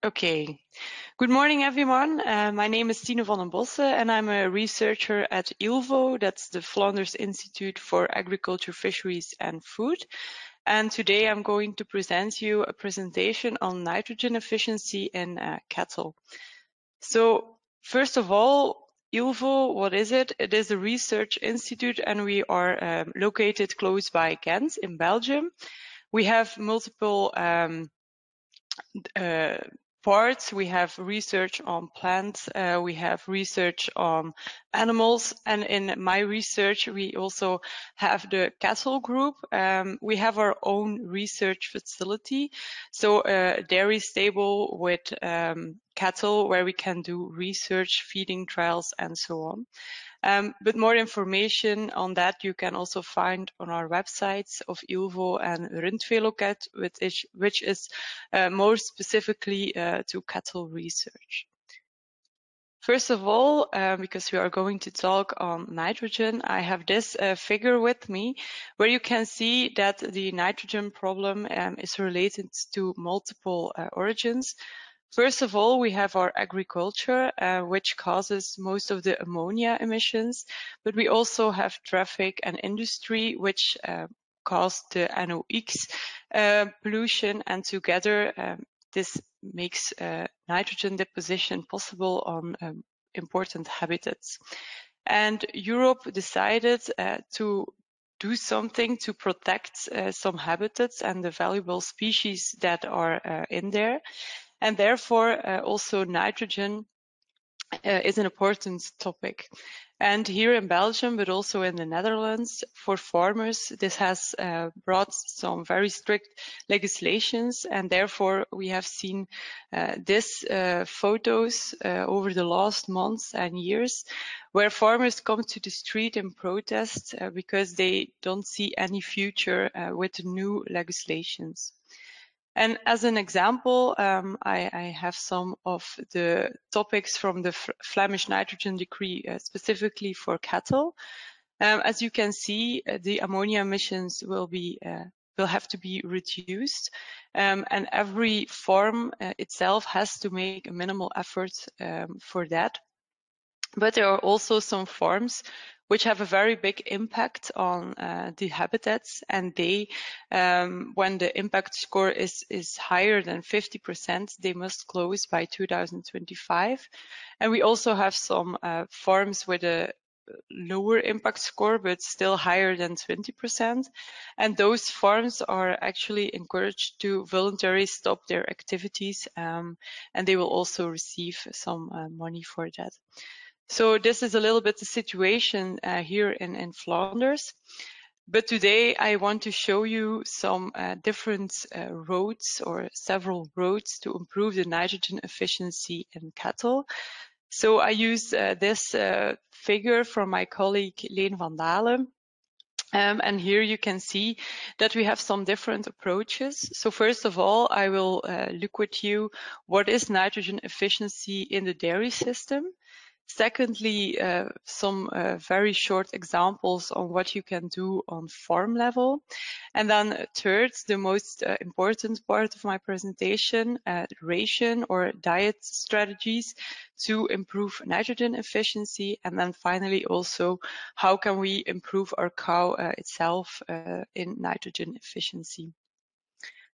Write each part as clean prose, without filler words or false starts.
Okay, good morning everyone. My name is Tine van den Bossche and I'm a researcher at ILVO, that's the Vlaams Instituut for Agriculture, Fisheries and Food. And today I'm going to present you a presentation on nitrogen efficiency in cattle. So first of all, ILVO, what is it? It is a research institute and we are located close by Ghent in Belgium. We have multiple parts. We have research on plants, we have research on animals, and in my research we also have the cattle group. We have our own research facility, so a dairy stable with cattle where we can do research, feeding trials and so on. But more information on that you can also find on our websites of ILVO and Rundveehouderij, which is more specifically to cattle research. First of all, because we are going to talk on nitrogen, I have this figure with me where you can see that the nitrogen problem is related to multiple origins. First of all, we have our agriculture, which causes most of the ammonia emissions, but we also have traffic and industry, which cause the NOx pollution, and together this makes nitrogen deposition possible on important habitats. And Europe decided to do something to protect some habitats and the valuable species that are in there. And therefore, also nitrogen is an important topic. And here in Belgium, but also in the Netherlands, for farmers, this has brought some very strict legislations. And therefore, we have seen these photos over the last months and years, where farmers come to the street and protest because they don't see any future with the new legislations. And as an example, I have some of the topics from the Flemish nitrogen decree specifically for cattle. As you can see, the ammonia emissions will have to be reduced, and every farm itself has to make a minimal effort for that. But there are also some farms which have a very big impact on the habitats, and they, when the impact score is higher than 50%, they must close by 2025. And we also have some farms with a lower impact score, but still higher than 20%. And those farms are actually encouraged to voluntarily stop their activities, and they will also receive some money for that. So this is a little bit the situation here in Flanders. But today I want to show you some different roads or several roads to improve the nitrogen efficiency in cattle. So I use this figure from my colleague Leen van Dalen. And here you can see that we have some different approaches. So first of all, I will look with you what is nitrogen efficiency in the dairy system. Secondly, some very short examples on what you can do on farm level. And then third, the most important part of my presentation, ration or diet strategies to improve nitrogen efficiency. And then finally also, how can we improve our cow itself in nitrogen efficiency.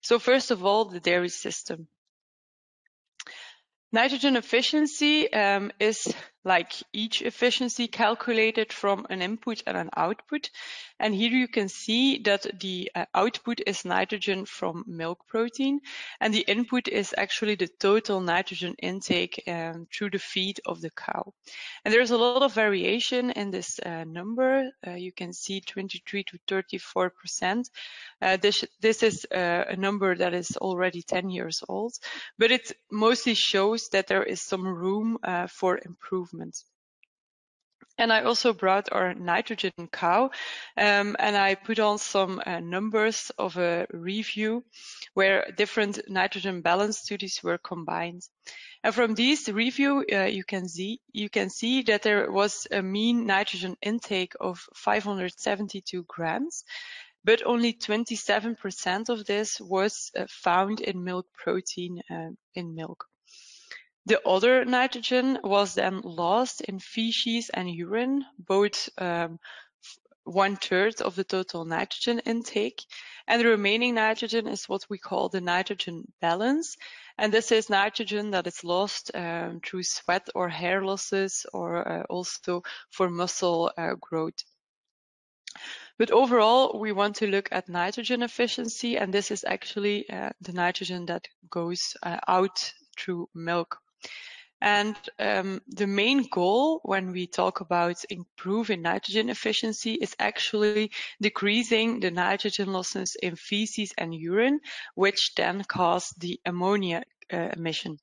So first of all, the dairy system. Nitrogen efficiency is like each efficiency calculated from an input and an output. And here you can see that the output is nitrogen from milk protein, and the input is actually the total nitrogen intake through the feed of the cow. And there's a lot of variation in this number. You can see 23 to 34%. This is a number that is already 10 years old, but it mostly shows that there is some room for improvement. And I also brought our nitrogen cow, and I put on some numbers of a review where different nitrogen balance studies were combined. And from these review, you can see that there was a mean nitrogen intake of 572 grams, but only 27% of this was found in milk protein in milk. The other nitrogen was then lost in feces and urine, both 1/3 of the total nitrogen intake. And the remaining nitrogen is what we call the nitrogen balance. And this is nitrogen that is lost through sweat or hair losses, or also for muscle growth. But overall, we want to look at nitrogen efficiency, and this is actually the nitrogen that goes out through milk. And the main goal when we talk about improving nitrogen efficiency is actually decreasing the nitrogen losses in feces and urine, which then cause the ammonia emission.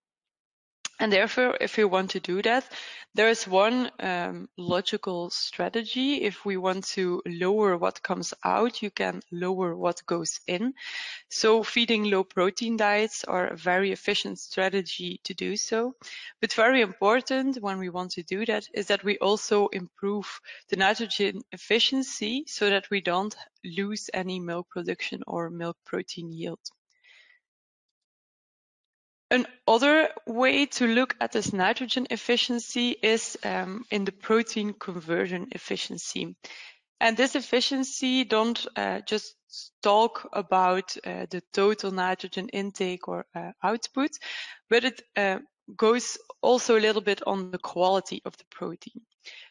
And therefore, if we want to do that, there is one logical strategy. If we want to lower what comes out, you can lower what goes in. So feeding low protein diets are a very efficient strategy to do so. But very important when we want to do that is that we also improve the nitrogen efficiency so that we don't lose any milk production or milk protein yield. Another way to look at this nitrogen efficiency is in the protein conversion efficiency. And this efficiency don't just talk about the total nitrogen intake or output, but it goes also a little bit on the quality of the protein.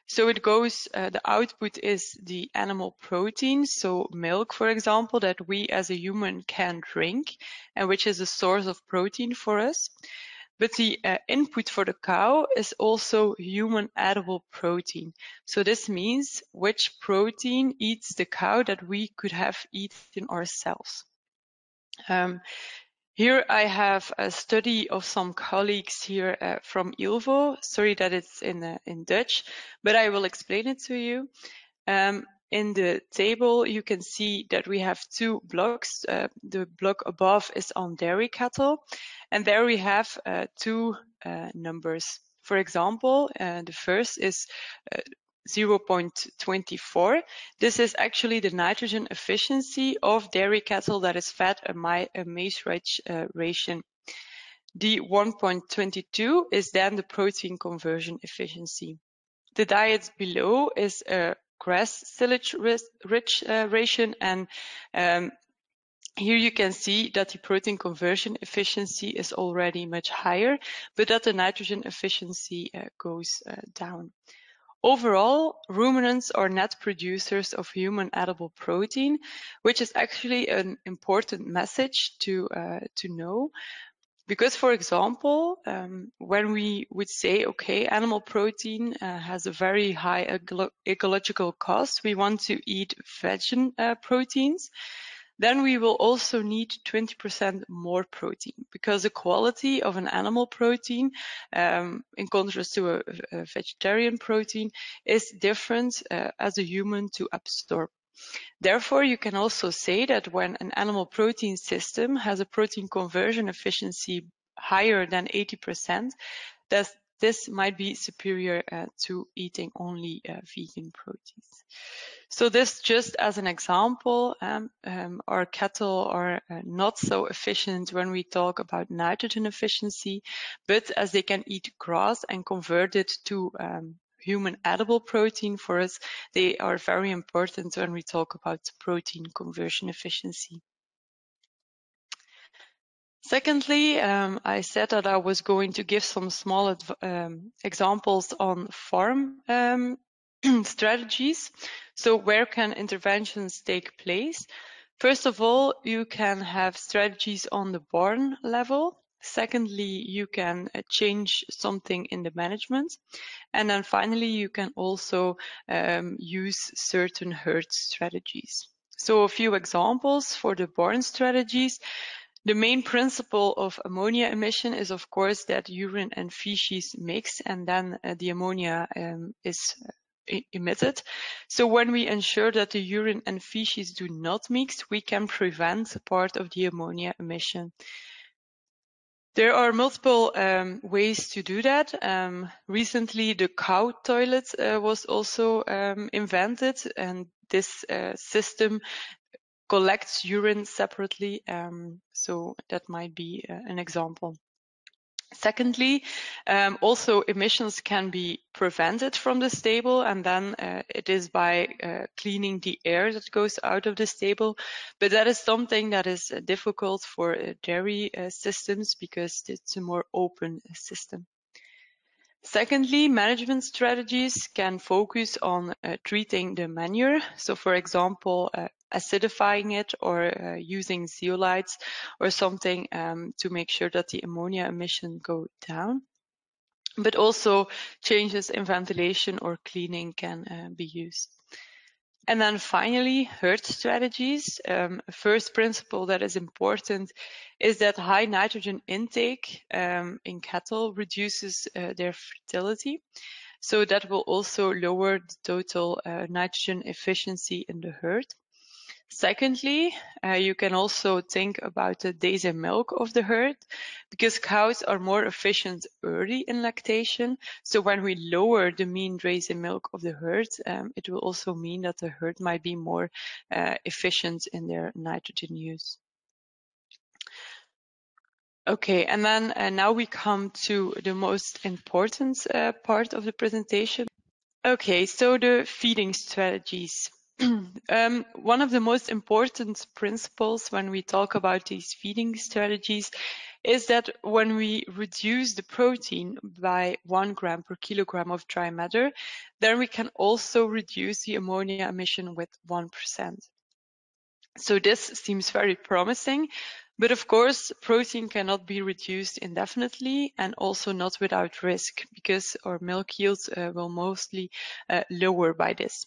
So it goes, the output is the animal protein, so milk, for example, that we as a human can drink, and which is a source of protein for us. But the input for the cow is also human edible protein. So this means which protein eats the cow that we could have eaten ourselves. Here I have a study of some colleagues here from ILVO. Sorry that it's in Dutch, but I will explain it to you. In the table, you can see that we have two blocks. The block above is on dairy cattle, and there we have two numbers. For example, the first is 0.24. This is actually the nitrogen efficiency of dairy cattle that is fed a maize-rich ration. The 1.22 is then the protein conversion efficiency. The diet below is a grass silage rich ration, and here you can see that the protein conversion efficiency is already much higher, but that the nitrogen efficiency goes down. Overall, ruminants are net producers of human edible protein, which is actually an important message to know. Because, for example, when we would say, okay, animal protein has a very high ecological cost, we want to eat vegan proteins, then we will also need 20% more protein, because the quality of an animal protein, in contrast to a vegetarian protein, is different as a human to absorb. Therefore, you can also say that when an animal protein system has a protein conversion efficiency higher than 80%, that this might be superior to eating only vegan proteins. So this just as an example, our cattle are not so efficient when we talk about nitrogen efficiency, but as they can eat grass and convert it to human edible protein for us, they are very important when we talk about protein conversion efficiency. Secondly, I said that I was going to give some small examples on farm strategies. So where can interventions take place? First of all, you can have strategies on the barn level. Secondly, you can change something in the management. And then finally, you can also use certain herd strategies. So a few examples for the barn strategies. The main principle of ammonia emission is, of course, that urine and feces mix, and then the ammonia is emitted. So when we ensure that the urine and feces do not mix, we can prevent part of the ammonia emission. There are multiple ways to do that. Recently, the cow toilet was also invented, and this system collects urine separately, so that might be an example. Secondly, also emissions can be prevented from the stable, and then it is by cleaning the air that goes out of the stable. But that is something that is difficult for dairy systems because it's a more open system. Secondly, management strategies can focus on treating the manure. So for example, acidifying it or using zeolites or something to make sure that the ammonia emission go down. But also changes in ventilation or cleaning can be used. And then finally, herd strategies. First principle that is important is that high nitrogen intake in cattle reduces their fertility. So that will also lower the total nitrogen efficiency in the herd. Secondly, you can also think about the days in milk of the herd, because cows are more efficient early in lactation. So when we lower the mean days in milk of the herd, it will also mean that the herd might be more efficient in their nitrogen use. Okay, and then now we come to the most important part of the presentation. Okay, so the feeding strategies. One of the most important principles when we talk about these feeding strategies is that when we reduce the protein by 1 gram per kilogram of dry matter, then we can also reduce the ammonia emission with 1%. So this seems very promising, but of course, protein cannot be reduced indefinitely and also not without risk, because our milk yields will mostly lower by this.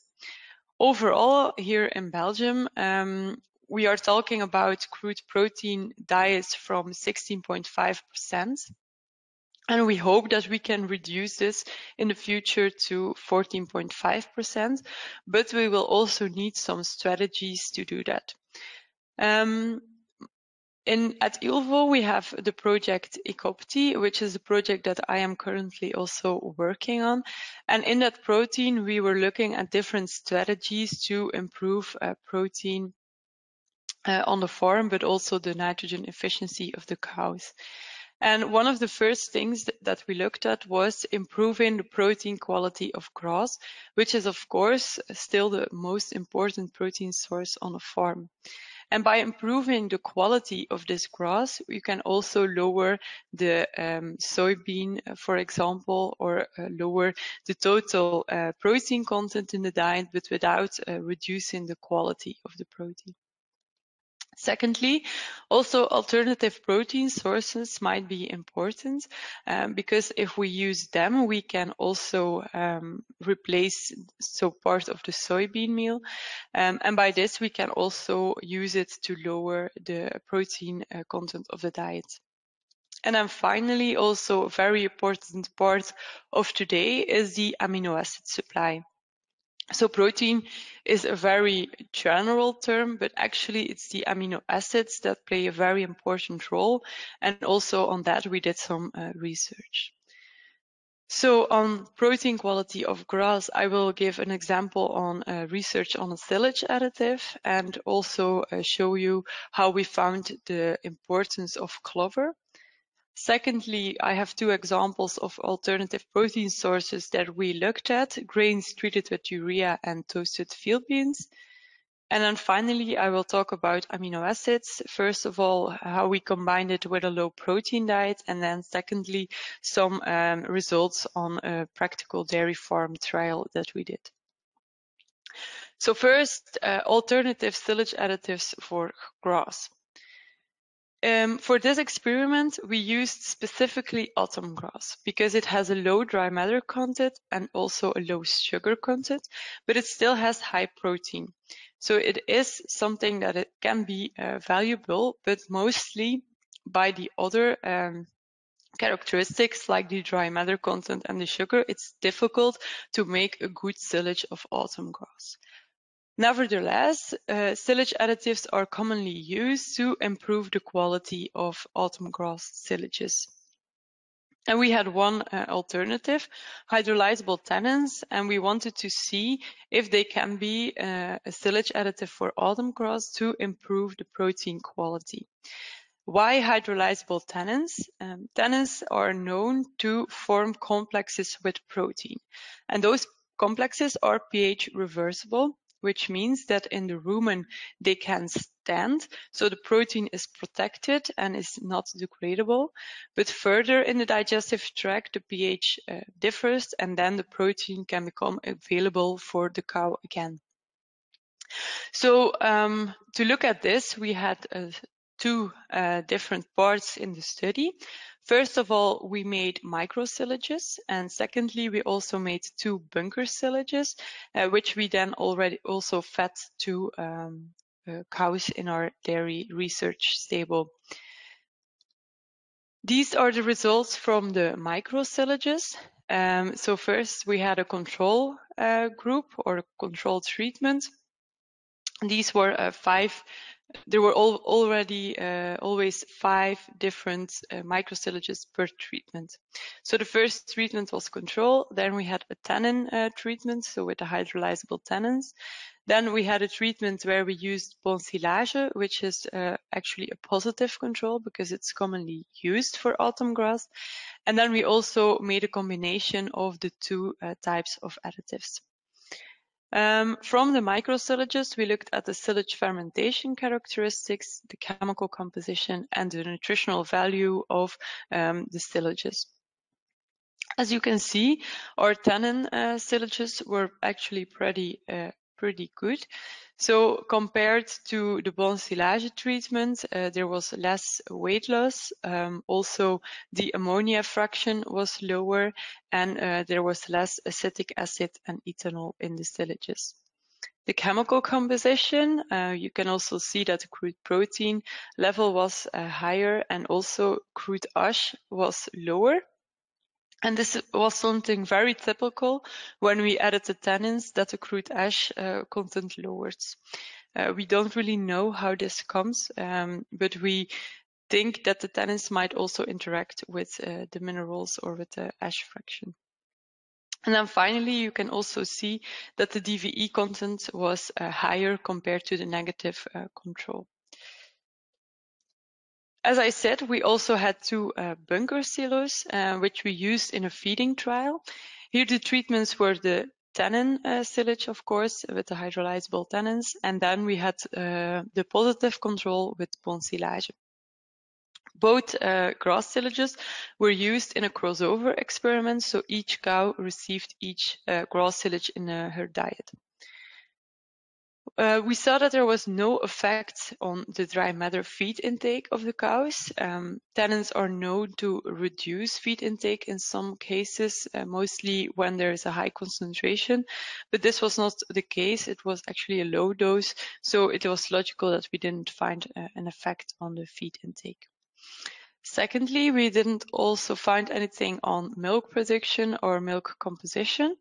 Overall, here in Belgium, we are talking about crude protein diets from 16.5%. And we hope that we can reduce this in the future to 14.5%, but we will also need some strategies to do that. At ILVO, we have the project ECOPTI, which is a project that I am currently also working on. And in that protein, we were looking at different strategies to improve protein on the farm, but also the nitrogen efficiency of the cows. And one of the first things that we looked at was improving the protein quality of grass, which is of course still the most important protein source on a farm. And by improving the quality of this grass, we can also lower the soybean, for example, or lower the total protein content in the diet, but without reducing the quality of the protein. Secondly, also alternative protein sources might be important because if we use them, we can also replace part of the soybean meal. And by this, we can also use it to lower the protein content of the diet. And then finally, also a very important part of today is the amino acid supply. So protein is a very general term, but actually it's the amino acids that play a very important role. And also on that, we did some research. So on protein quality of grass, I will give an example on research on a silage additive and also show you how we found the importance of clover. Secondly, I have two examples of alternative protein sources that we looked at, grains treated with urea and toasted field beans. And then finally, I will talk about amino acids. First of all, how we combined it with a low protein diet. And then secondly, some results on a practical dairy farm trial that we did. So first, alternative silage additives for grass. For this experiment, we used specifically autumn grass because it has a low dry matter content and also a low sugar content, but it still has high protein. So it is something that it can be valuable, but mostly by the other characteristics like the dry matter content and the sugar, it's difficult to make a good silage of autumn grass. Nevertheless, silage additives are commonly used to improve the quality of autumn grass silages. And we had one alternative, hydrolyzable tannins, and we wanted to see if they can be a silage additive for autumn grass to improve the protein quality. Why hydrolyzable tannins? Tannins are known to form complexes with protein, and those complexes are pH reversible, which means that in the rumen they can stand, so the protein is protected and is not degradable. But further in the digestive tract, the pH differs, and then the protein can become available for the cow again. So to look at this, we had two different parts in the study. First of all, we made microsyllages, and secondly, we also made 2 bunker syllages, which we then already also fed to cows in our dairy research stable. These are the results from the microsyllages. So first, we had a control group or a control treatment. These were 5. There were already always 5 different microsyllages per treatment. So the first treatment was control. Then we had a tannin treatment, so with the hydrolyzable tannins. Then we had a treatment where we used bon silage, which is actually a positive control because it's commonly used for autumn grass. And then we also made a combination of the 2 types of additives. From the microsyllages, we looked at the silage fermentation characteristics, the chemical composition, and the nutritional value of the silages. As you can see, our tannin silages were actually pretty good. So compared to the bon silage treatment, there was less weight loss. Also, the ammonia fraction was lower, and there was less acetic acid and ethanol in the silages. The chemical composition, you can also see that the crude protein level was higher, and also crude ash was lower. And this was something very typical when we added the tannins, that the crude ash content lowers. We don't really know how this comes, but we think that the tannins might also interact with the minerals or with the ash fraction. And then finally, you can also see that the DVE content was higher compared to the negative control. As I said, we also had 2 bunker silos, which we used in a feeding trial. Here the treatments were the tannin silage, of course, with the hydrolyzable tannins, and then we had the positive control with bon silage. Both grass silages were used in a crossover experiment, so each cow received each grass silage in her diet. We saw that there was no effect on the dry matter feed intake of the cows. Tannins are known to reduce feed intake in some cases, mostly when there is a high concentration, but this was not the case. It was actually a low dose, so it was logical that we didn't find an effect on the feed intake. Secondly, we didn't also find anything on milk production or milk composition.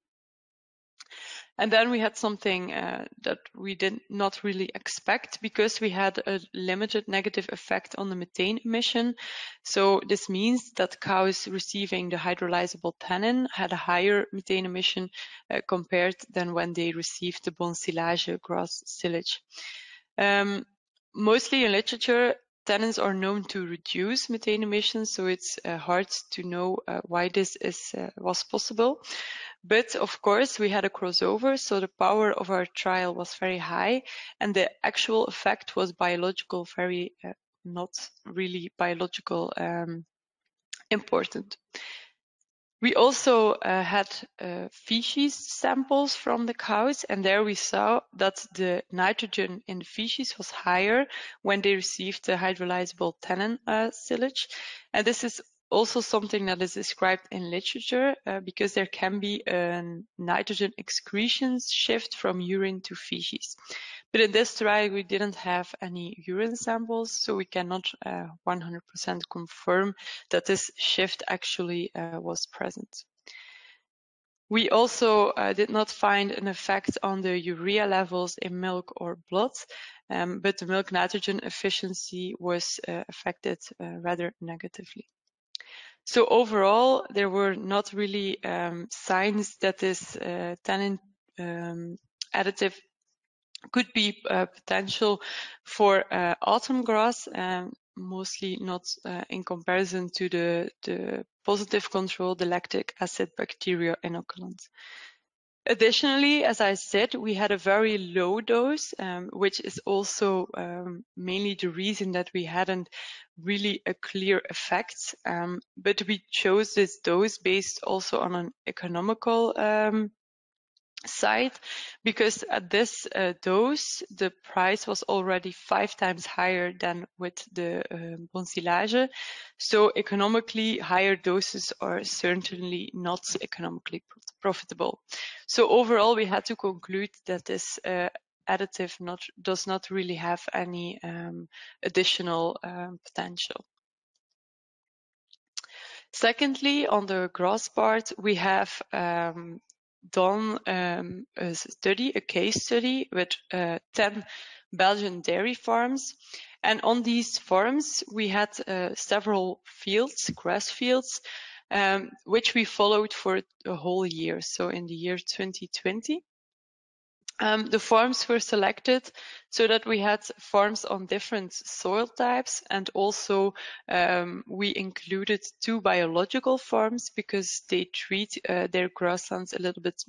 And then we had something that we did not really expect, because we had a limited negative effect on the methane emission. So this means that cows receiving the hydrolyzable tannin had a higher methane emission compared than when they received the bon silage grass silage. Mostly in literature, tannins are known to reduce methane emissions, so it's hard to know why this was possible. But of course, we had a crossover, so the power of our trial was very high, and the actual effect was biological, very not really biological important. We also had feces samples from the cows, and there we saw that the nitrogen in the feces was higher when they received the hydrolyzable tannin silage. And this is also something that is described in literature because there can be a nitrogen excretion shift from urine to feces. But in this trial, we didn't have any urine samples, so we cannot 100% confirm that this shift actually was present. We also did not find an effect on the urea levels in milk or blood, but the milk nitrogen efficiency was affected rather negatively. So overall, there were not really signs that this tannin additive could be potential for autumn grass. mostly not in comparison to the positive control, the lactic acid bacteria inoculant. Additionally, as I said, we had a very low dose, which is also mainly the reason that we hadn't really a clear effect. But we chose this dose based also on an economical side, because at this dose, the price was already 5 times higher than with the bon silage. So economically, higher doses are certainly not economically profitable. So overall, we had to conclude that this additive does not really have any additional potential. Secondly, on the grass part, we have done a case study with 10 Belgian dairy farms. And on these farms, we had several fields, grass fields, which we followed for a whole year. So in the year 2020. The farms were selected so that we had farms on different soil types, and also we included 2 biological farms because they treat their grasslands a little bit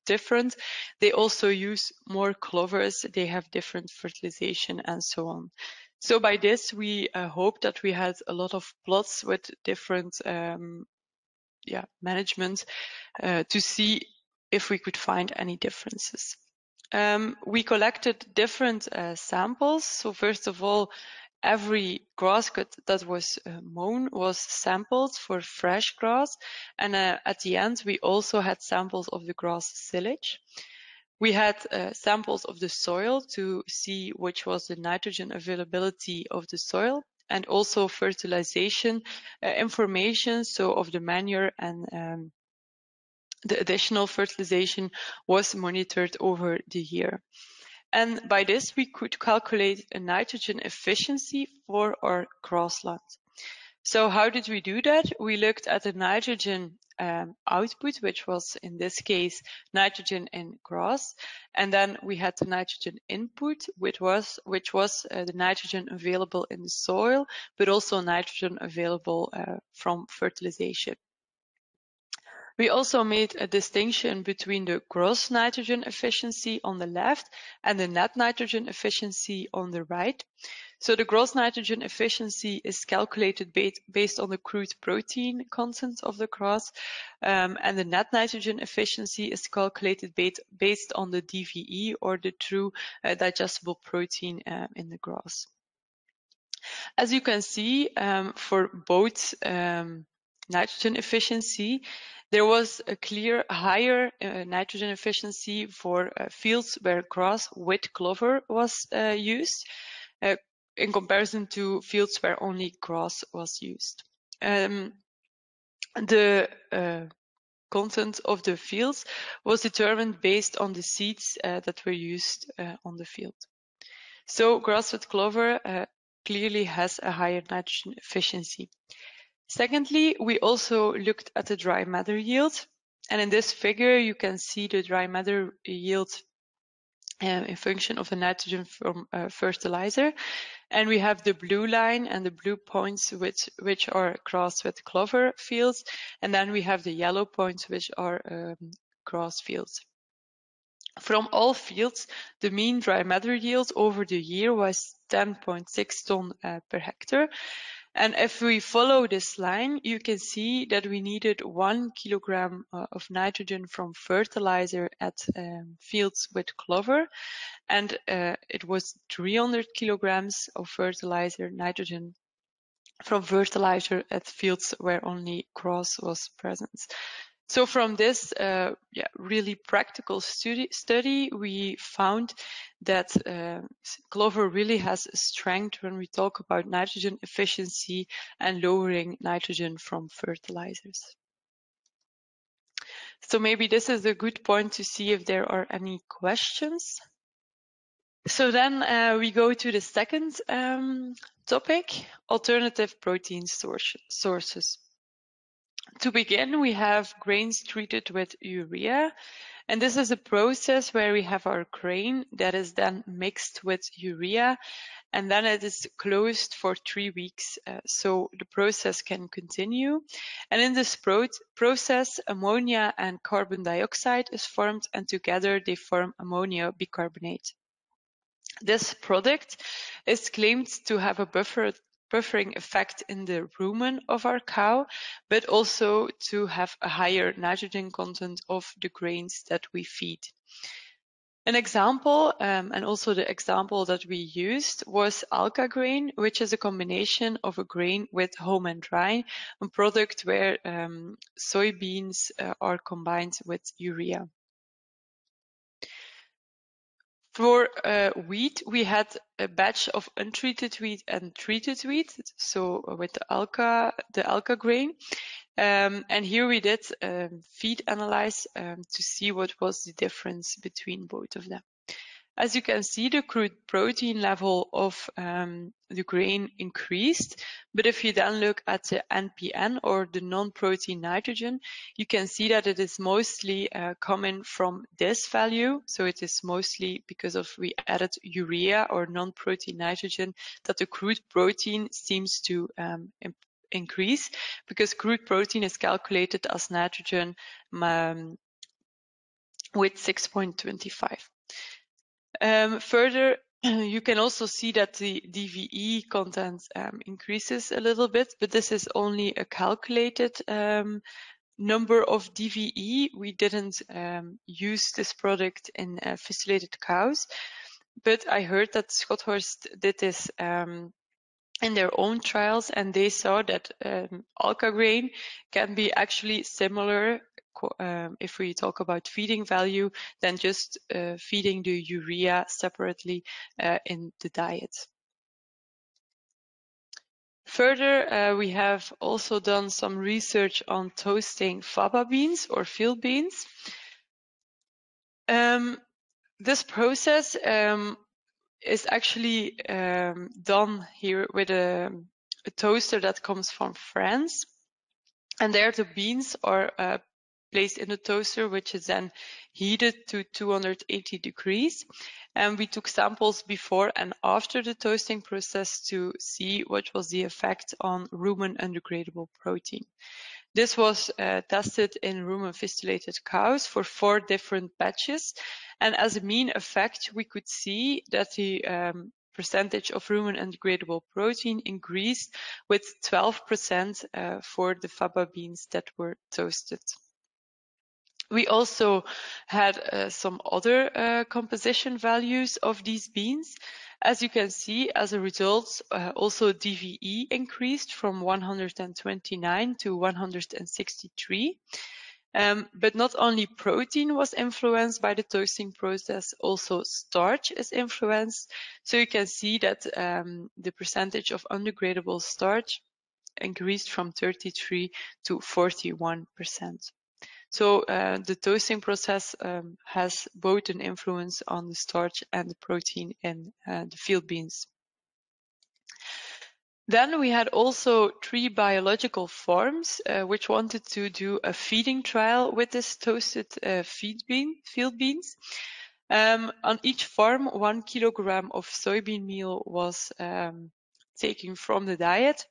different. They also use more clovers, they have different fertilization and so on. So by this, we hope that we had a lot of plots with different management to see if we could find any differences. We collected different samples. So first of all, every grass cut that was mown was sampled for fresh grass. And at the end, we also had samples of the grass silage. We had samples of the soil to see which was the nitrogen availability of the soil, and also fertilization information, so of the manure and the additional fertilization was monitored over the year. And by this, we could calculate a nitrogen efficiency for our grassland. So how did we do that? We looked at the nitrogen output, which was in this case nitrogen in grass, and then we had the nitrogen input, which was the nitrogen available in the soil, but also nitrogen available from fertilization. We also made a distinction between the gross nitrogen efficiency on the left and the net nitrogen efficiency on the right. So the gross nitrogen efficiency is calculated based on the crude protein content of the grass, and the net nitrogen efficiency is calculated based on the DVE, or the true digestible protein in the grass. As you can see, for both nitrogen efficiency, there was a clear higher nitrogen efficiency for fields where grass with clover was used, in comparison to fields where only grass was used. The content of the fields was determined based on the seeds that were used on the field. So grass with clover clearly has a higher nitrogen efficiency. Secondly, we also looked at the dry matter yield. And in this figure, you can see the dry matter yield in function of the nitrogen from fertilizer. And we have the blue line and the blue points which are grass with clover fields. And then we have the yellow points which are grass fields. From all fields, the mean dry matter yield over the year was 10.6 ton per hectare. And if we follow this line, you can see that we needed 1 kilogram of nitrogen from fertilizer at fields with clover, and it was 300 kilograms of fertilizer nitrogen from fertilizer at fields where only grass was present. So from this really practical study, we found that clover really has a strength when we talk about nitrogen efficiency and lowering nitrogen from fertilizers. So maybe this is a good point to see if there are any questions. So then we go to the second topic, alternative protein sources. To begin, we have grains treated with urea, and this is a process where we have our grain that is then mixed with urea, and then it is closed for 3 weeks so the process can continue. And in this process, ammonia and carbon dioxide is formed, and together they form ammonia bicarbonate. This product is claimed to have a buffering effect in the rumen of our cow, but also to have a higher nitrogen content of the grains that we feed. An example, and also the example that we used, was alga grain, which is a combination of a grain with home and dry, a product where soybeans are combined with urea. For wheat, we had a batch of untreated wheat and treated wheat, so with the alga grain. And here we did feed analyze to see what was the difference between both of them. As you can see, the crude protein level of the grain increased, but if you then look at the NPN, or the non-protein nitrogen, you can see that it is mostly coming from this value. So it is mostly because of we added urea or non-protein nitrogen that the crude protein seems to increase, because crude protein is calculated as nitrogen with 6.25. Further, you can also see that the DVE content increases a little bit, but this is only a calculated number of DVE. We didn't use this product in fistulated cows, but I heard that Schothorst did this in their own trials, and they saw that alga grain can be actually similar if we talk about feeding value than just feeding the urea separately in the diet. Further, we have also done some research on toasting faba beans or field beans. This process is actually done here with a toaster that comes from France, and there the beans are placed in the toaster, which is then heated to 280 degrees. And we took samples before and after the toasting process to see what was the effect on rumen undegradable protein. This was tested in rumen fistulated cows for 4 different batches. And as a mean effect, we could see that the percentage of rumen undegradable protein increased with 12% for the faba beans that were toasted. We also had some other composition values of these beans. As you can see, as a result, also DVE increased from 129 to 163. But not only protein was influenced by the toasting process, also starch is influenced. So you can see that the percentage of undegradable starch increased from 33 to 41%. So the toasting process has both an influence on the starch and the protein in the field beans. Then we had also 3 biological farms which wanted to do a feeding trial with this toasted field beans. On each farm, 1 kilogram of soybean meal was taken from the diet,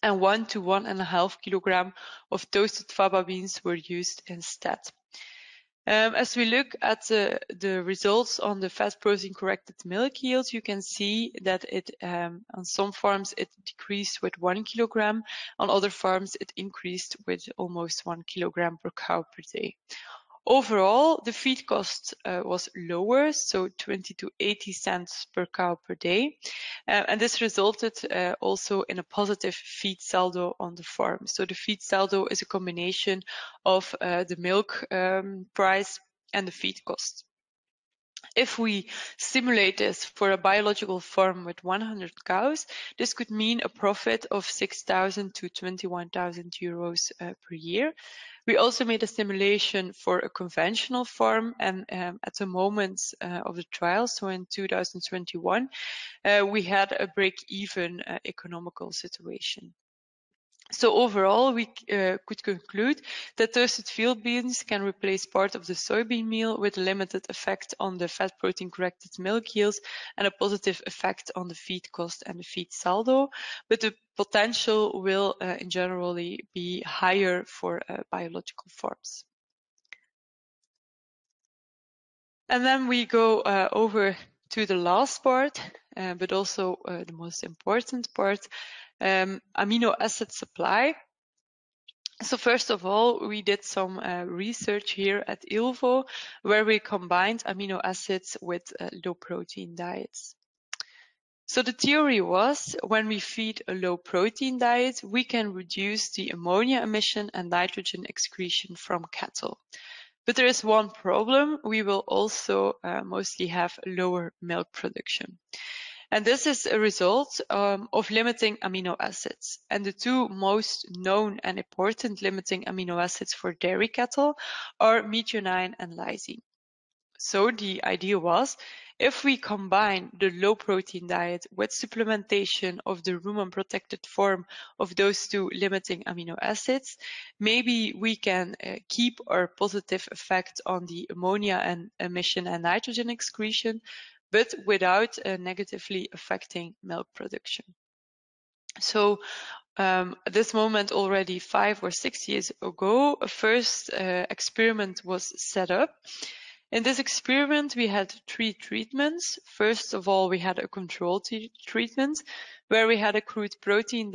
and 1 to 1.5 kilogram of toasted faba beans were used instead. As we look at the results on the fat protein corrected milk yields, you can see that on some farms it decreased with 1 kilogram, on other farms it increased with almost 1 kilogram per cow per day. Overall, the feed cost was lower, so 20 to 80 cents per cow per day. And this resulted also in a positive feed saldo on the farm. So the feed saldo is a combination of the milk price and the feed cost. If we simulate this for a biological farm with 100 cows, this could mean a profit of 6,000 to 21,000 euros per year. We also made a simulation for a conventional farm, and at the moment of the trial, so in 2021, we had a break-even economical situation. So overall, we could conclude that toasted field beans can replace part of the soybean meal with a limited effect on the fat protein corrected milk yields and a positive effect on the feed cost and the feed saldo, but the potential will in generally be higher for biological forms. And then we go over to the last part, but also the most important part, amino acid supply. So first of all, we did some research here at ILVO where we combined amino acids with low protein diets. So the theory was when we feed a low protein diet, we can reduce the ammonia emission and nitrogen excretion from cattle. But there is one problem, we will also mostly have lower milk production. And this is a result of limiting amino acids. And the two most known and important limiting amino acids for dairy cattle are methionine and lysine. So the idea was, if we combine the low protein diet with supplementation of the rumen protected form of those two limiting amino acids, maybe we can keep our positive effect on the ammonia and emission and nitrogen excretion, but without negatively affecting milk production. So at this moment, already 5 or 6 years ago, a first experiment was set up. In this experiment, we had 3 treatments. First of all, we had a control treatment where we had a crude protein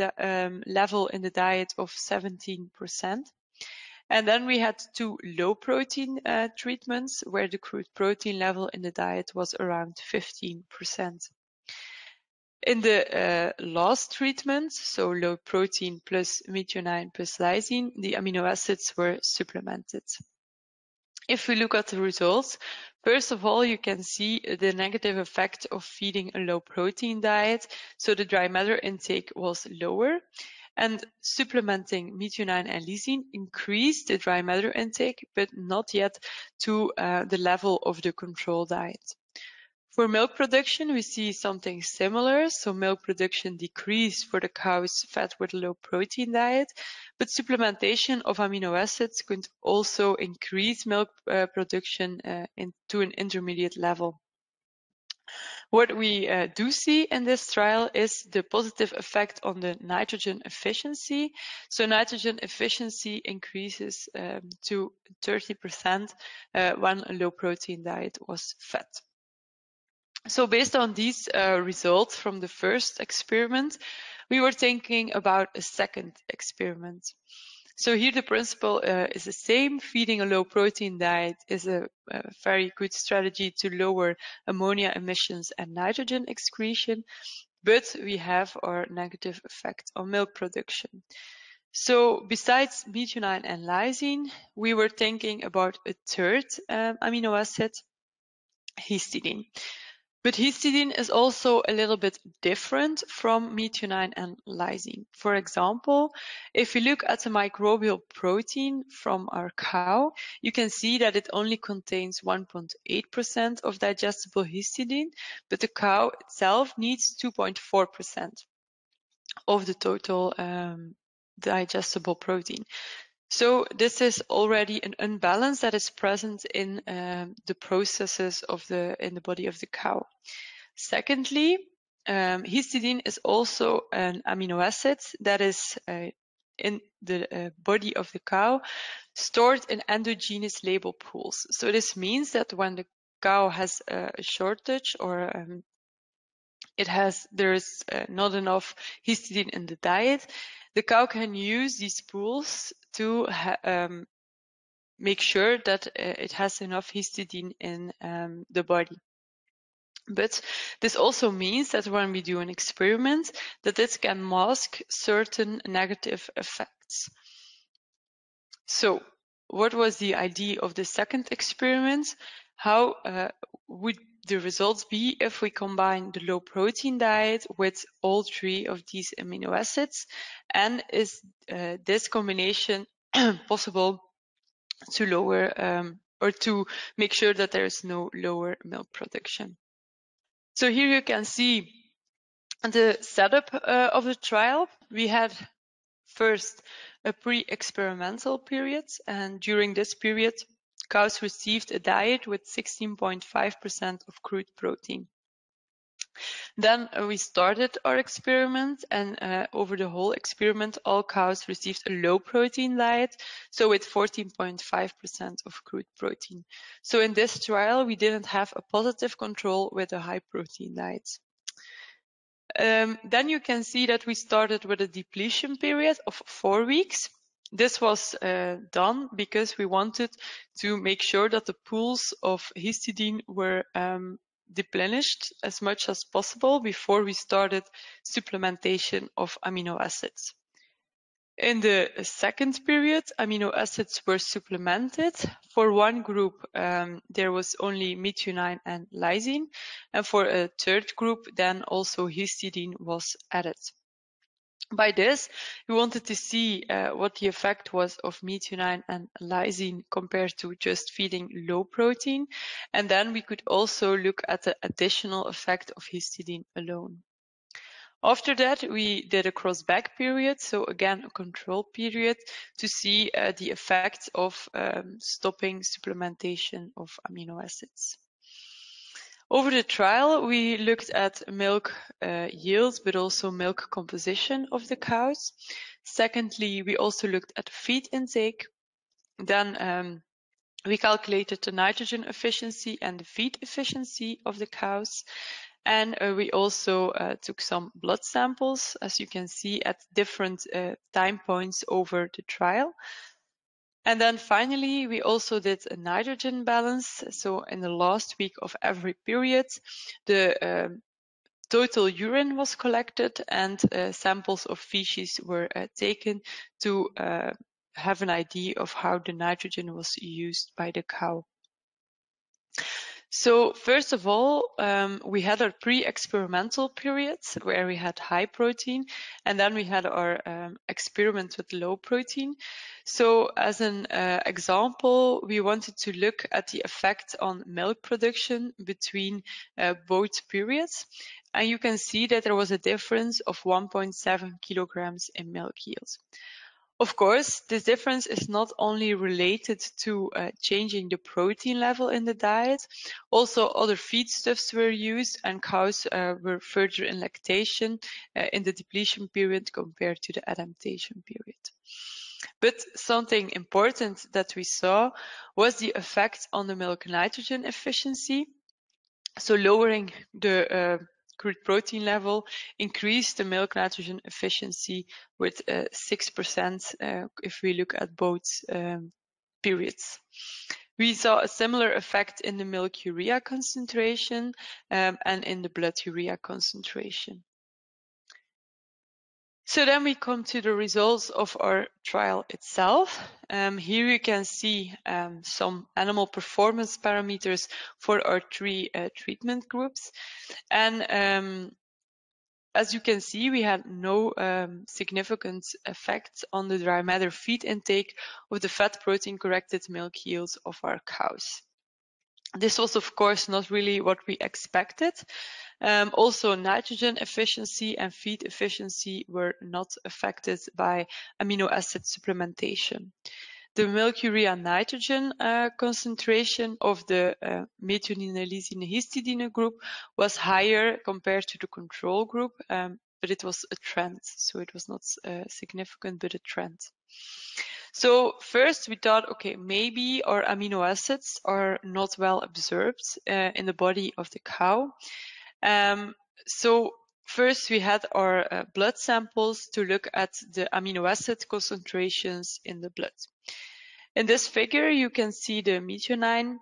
level in the diet of 17%. And then we had 2 low protein treatments where the crude protein level in the diet was around 15%. In the last treatment, so low protein plus methionine plus lysine, the amino acids were supplemented. If we look at the results, first of all, you can see the negative effect of feeding a low protein diet. So the dry matter intake was lower. And supplementing methionine and lysine increased the dry matter intake, but not yet to the level of the control diet. For milk production, we see something similar. So milk production decreased for the cows fed with a low protein diet, but supplementation of amino acids could also increase milk production to an intermediate level. What we do see in this trial is the positive effect on the nitrogen efficiency. So nitrogen efficiency increases to 30% when a low protein diet was fed. So based on these results from the first experiment, we were thinking about a second experiment. So here the principle is the same. Feeding a low protein diet is a very good strategy to lower ammonia emissions and nitrogen excretion, but we have our negative effect on milk production. So besides methionine and lysine, we were thinking about a third amino acid, histidine. But histidine is also a little bit different from methionine and lysine. For example, if you look at the microbial protein from our cow, you can see that it only contains 1.8% of digestible histidine, but the cow itself needs 2.4% of the total digestible protein. So this is already an imbalance that is present in the processes in the body of the cow. Secondly, histidine is also an amino acid that is in the body of the cow stored in endogenous label pools. So this means that when the cow has a shortage or there is not enough histidine in the diet, the cow can use these pools to make sure that it has enough histidine in the body. But this also means that when we do an experiment, that it can mask certain negative effects. So what was the idea of the second experiment? How would the results be if we combine the low protein diet with all 3 of these amino acids? And is this combination possible to lower or to make sure that there is no lower milk production? So here you can see the setup of the trial. We had First, a pre-experimental period, and during this period, cows received a diet with 16.5% of crude protein. Then we started our experiment, and over the whole experiment, all cows received a low protein diet, so with 14.5% of crude protein. So in this trial, we didn't have a positive control with a high protein diet. Then you can see that we started with a depletion period of 4 weeks. This was done because we wanted to make sure that the pools of histidine were deplenished as much as possible before we started supplementation of amino acids. In the second period, amino acids were supplemented. For one group, there was only methionine and lysine, and for a third group, then also histidine was added. By this, we wanted to see what the effect was of methionine and lysine compared to just feeding low protein, and then we could also look at the additional effect of histidine alone. After that, we did a cross-back period, so again a control period, to see the effect of stopping supplementation of amino acids. Over the trial, we looked at milk yields, but also milk composition of the cows. Secondly, we also looked at feed intake. Then we calculated the nitrogen efficiency and the feed efficiency of the cows. And we also took some blood samples, as you can see, at different time points over the trial. And then finally, we also did a nitrogen balance. So in the last week of every period, the total urine was collected and samples of feces were taken to have an idea of how the nitrogen was used by the cow. So first of all, we had our pre-experimental period where we had high protein, and then we had our experiment with low protein. So as an example, we wanted to look at the effect on milk production between both periods. And you can see that there was a difference of 1.7 kilograms in milk yield. Of course, this difference is not only related to changing the protein level in the diet, also other feedstuffs were used and cows were further in lactation in the depletion period compared to the adaptation period. But something important that we saw was the effect on the milk nitrogen efficiency. So lowering the crude protein level increased the milk nitrogen efficiency with 6% if we look at both periods. We saw a similar effect in the milk urea concentration and in the blood urea concentration. So then we come to the results of our trial itself. Here you can see some animal performance parameters for our 3 treatment groups. And as you can see, we had no significant effect on the dry matter feed intake of the fat protein corrected milk yields of our cows. This was, of course, not really what we expected. Also, nitrogen efficiency and feed efficiency were not affected by amino acid supplementation. The milk urea nitrogen concentration of the methionine, lysine, histidine group was higher compared to the control group, but it was a trend, so it was not significant, but a trend. So first we thought, okay, maybe our amino acids are not well absorbed in the body of the cow. So first we had our blood samples to look at the amino acid concentrations in the blood. In this figure, you can see the methionine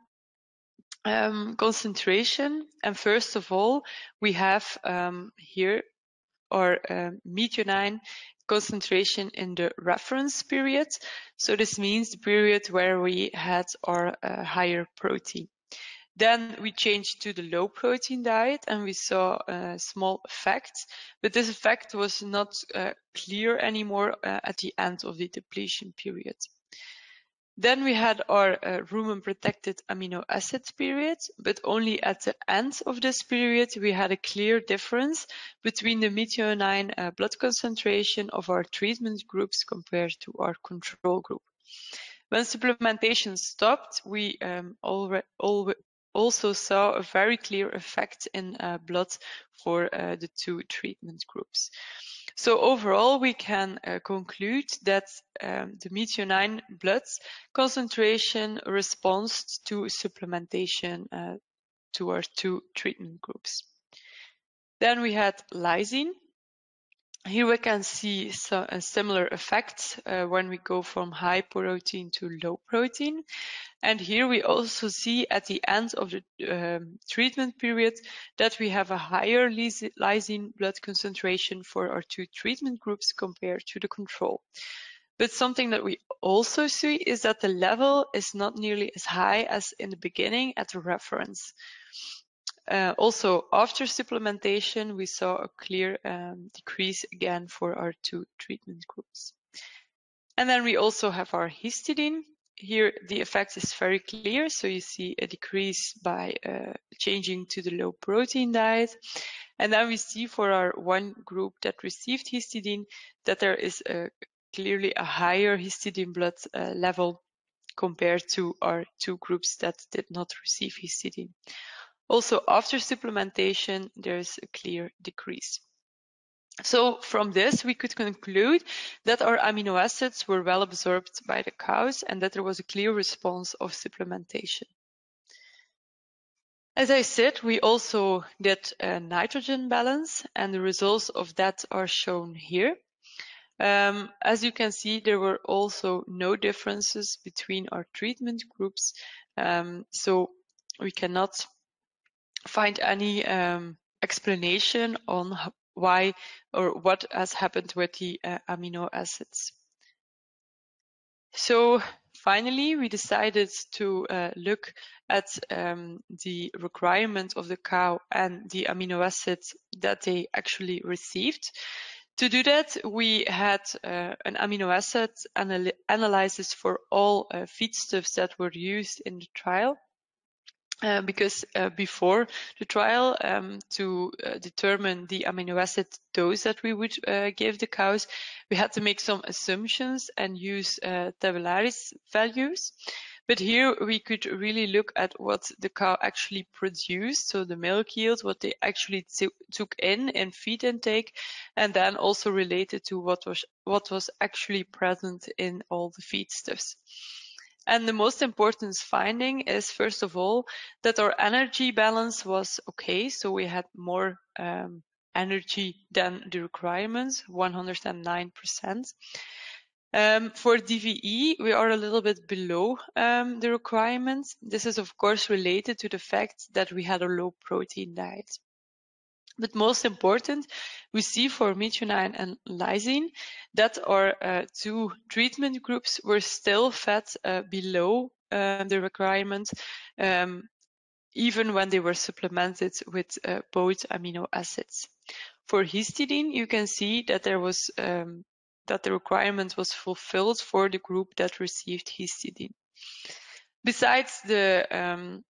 concentration. And first of all, we have here our methionine concentration in the reference period. So this means the period where we had our higher protein. Then we changed to the low protein diet and we saw a small effect, but this effect was not clear anymore at the end of the depletion period. Then we had our rumen-protected amino acids period, but only at the end of this period we had a clear difference between the methionine blood concentration of our treatment groups compared to our control group. When supplementation stopped, we also saw a very clear effect in blood for the two treatment groups. So overall, we can conclude that the methionine blood concentration responds to supplementation to our two treatment groups. Then we had lysine. Here we can see a similar effect when we go from high protein to low protein. And here we also see at the end of the treatment period that we have a higher lysine blood concentration for our two treatment groups compared to the control. But something that we also see is that the level is not nearly as high as in the beginning at the reference. Also, after supplementation, we saw a clear decrease again for our two treatment groups. And then we also have our histidine. Here, the effect is very clear. So you see a decrease by changing to the low protein diet. And then we see for our one group that received histidine that there is clearly a higher histidine blood level compared to our two groups that did not receive histidine. Also, after supplementation, there is a clear decrease. So from this, we could conclude that our amino acids were well absorbed by the cows and that there was a clear response of supplementation. As I said, we also did a nitrogen balance, and the results of that are shown here. As you can see, there were also no differences between our treatment groups, so we cannot find any explanation on why or what has happened with the amino acids. So finally, we decided to look at the requirement of the cow and the amino acids that they actually received. To do that, we had an amino acid analysis for all feedstuffs that were used in the trial. Because before the trial, to determine the amino acid dose that we would give the cows, we had to make some assumptions and use tabularis values. But here we could really look at what the cow actually produced, so the milk yield, what they actually took in feed intake, and then also related to what was actually present in all the feedstuffs. And the most important finding is, first of all, that our energy balance was okay. So we had more energy than the requirements, 109%. For DVE, we are a little bit below the requirements. This is, of course, related to the fact that we had a low protein diet. But most important, we see for methionine and lysine that our two treatment groups were still fed below the requirement, even when they were supplemented with both amino acids. For histidine, you can see that there was that the requirement was fulfilled for the group that received histidine. Besides the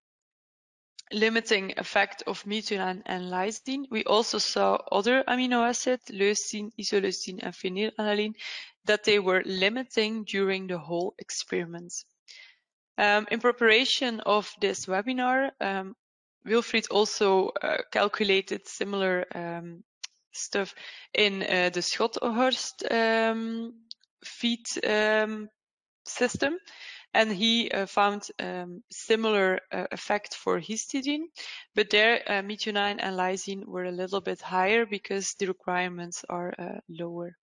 limiting effect of methionine and lysine, we also saw other amino acids, leucine, isoleucine, and phenylalanine, that they were limiting during the whole experiment. In preparation of this webinar, Wilfried also calculated similar stuff in the Schothorst feed system. And he found similar effect for histidine, but there methionine and lysine were a little bit higher because the requirements are lower.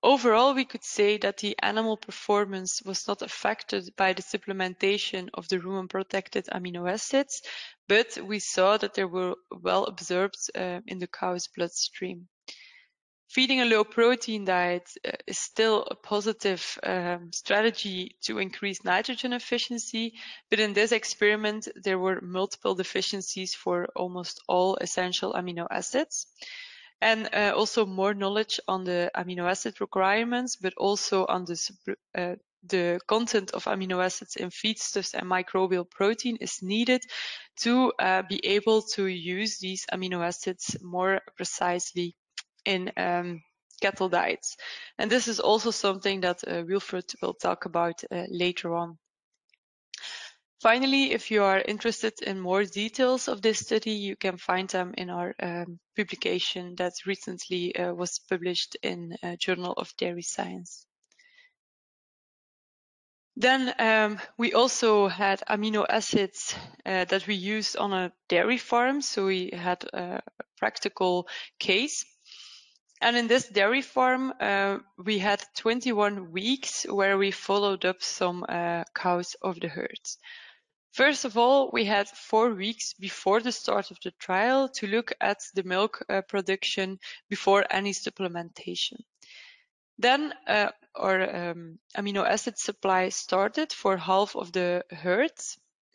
Overall, we could say that the animal performance was not affected by the supplementation of the rumen-protected amino acids, but we saw that they were well absorbed in the cow's bloodstream. Feeding a low protein diet is still a positive strategy to increase nitrogen efficiency, but in this experiment there were multiple deficiencies for almost all essential amino acids. and also more knowledge on the amino acid requirements, but also on the content of amino acids in feedstuffs and microbial protein is needed to be able to use these amino acids more precisely in cattle diets. And this is also something that Wilfred will talk about later on. Finally, if you are interested in more details of this study, you can find them in our publication that recently was published in Journal of Dairy Science. Then we also had amino acids that we used on a dairy farm. So we had a practical case. And in this dairy farm, we had 21 weeks where we followed up some cows of the herd. First of all, we had 4 weeks before the start of the trial to look at the milk production before any supplementation. Then our amino acid supply started for half of the herd.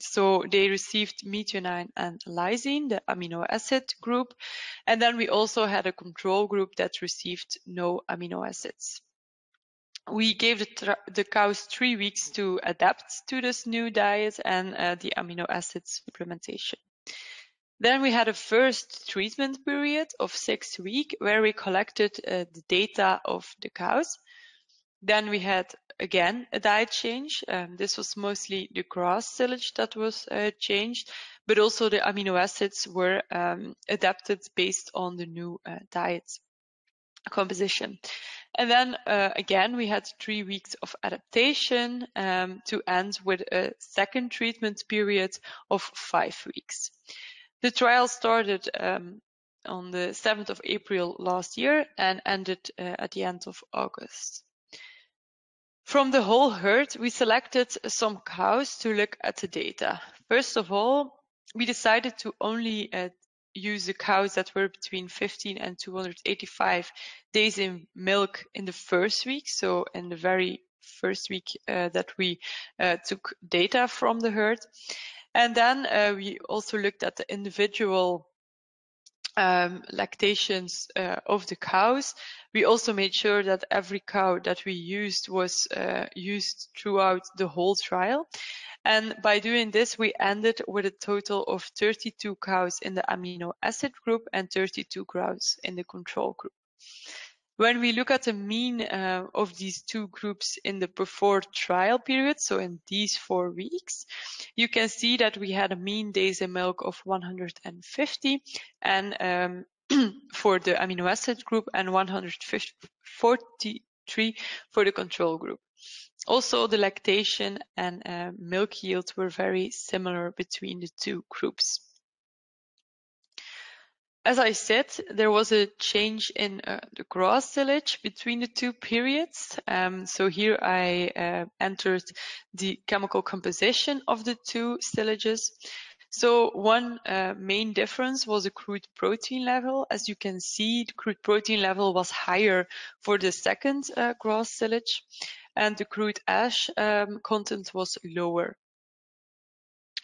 So they received methionine and lysine, the amino acid group. And then we also had a control group that received no amino acids. We gave the cows 3 weeks to adapt to this new diet and the amino acid supplementation. Then we had a first treatment period of 6 weeks where we collected the data of the cows. Then we had again a diet change. This was mostly the grass silage that was changed, but also the amino acids were adapted based on the new diet composition. And then again, we had 3 weeks of adaptation to end with a second treatment period of 5 weeks. The trial started on the 7th of April last year and ended at the end of August. From the whole herd, we selected some cows to look at the data. First of all, we decided to only use the cows that were between 15 and 285 days in milk in the first week, so in the very first week that we took data from the herd. And then we also looked at the individual lactations of the cows. We also made sure that every cow that we used was used throughout the whole trial. And by doing this, we ended with a total of 32 cows in the amino acid group and 32 cows in the control group. When we look at the mean of these two groups in the before trial period, so in these 4 weeks, you can see that we had a mean days in milk of 150 and for the amino acid group and 143 for the control group. Also, the lactation and milk yield were very similar between the two groups. As I said, there was a change in the grass silage between the two periods. So here I entered the chemical composition of the two silages. So one main difference was the crude protein level. As you can see, the crude protein level was higher for the second grass silage, and the crude ash content was lower.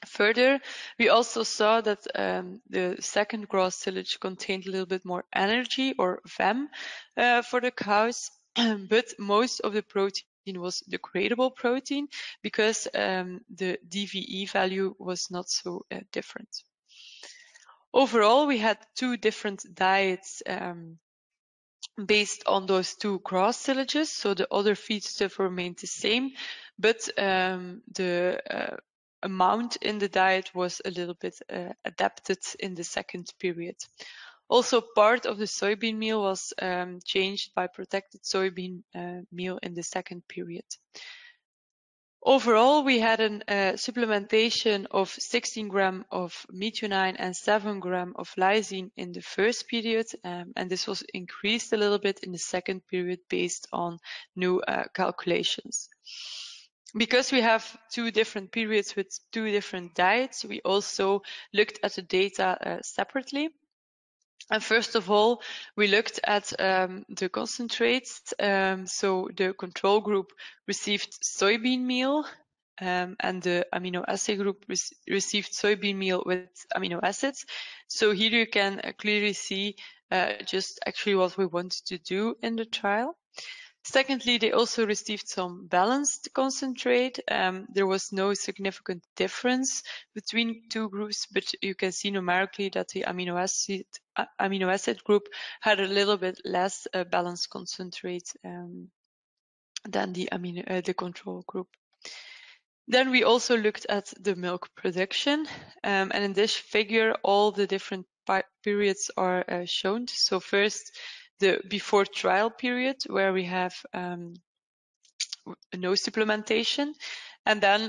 Further, we also saw that the second grass silage contained a little bit more energy, or VEM, for the cows, but most of the protein was degradable protein because the DVE value was not so different. Overall, we had 2 different diets based on those 2 grass silages, so the other feedstuff remained the same, but the amount in the diet was a little bit adapted in the second period. Also, part of the soybean meal was changed by protected soybean meal in the second period. Overall, we had a supplementation of 16 grams of methionine and 7 grams of lysine in the first period, and this was increased a little bit in the second period based on new calculations. Because we have 2 different periods with 2 different diets, we also looked at the data separately. And first of all, we looked at the concentrates. So the control group received soybean meal, and the amino acid group received soybean meal with amino acids. So here you can clearly see just actually what we wanted to do in the trial. Secondly, they also received some balanced concentrate. There was no significant difference between two groups, but you can see numerically that the amino acid group had a little bit less balanced concentrate than the control group. Then we also looked at the milk production, and in this figure, all the different periods are shown. So first, the before trial period, where we have no supplementation, and then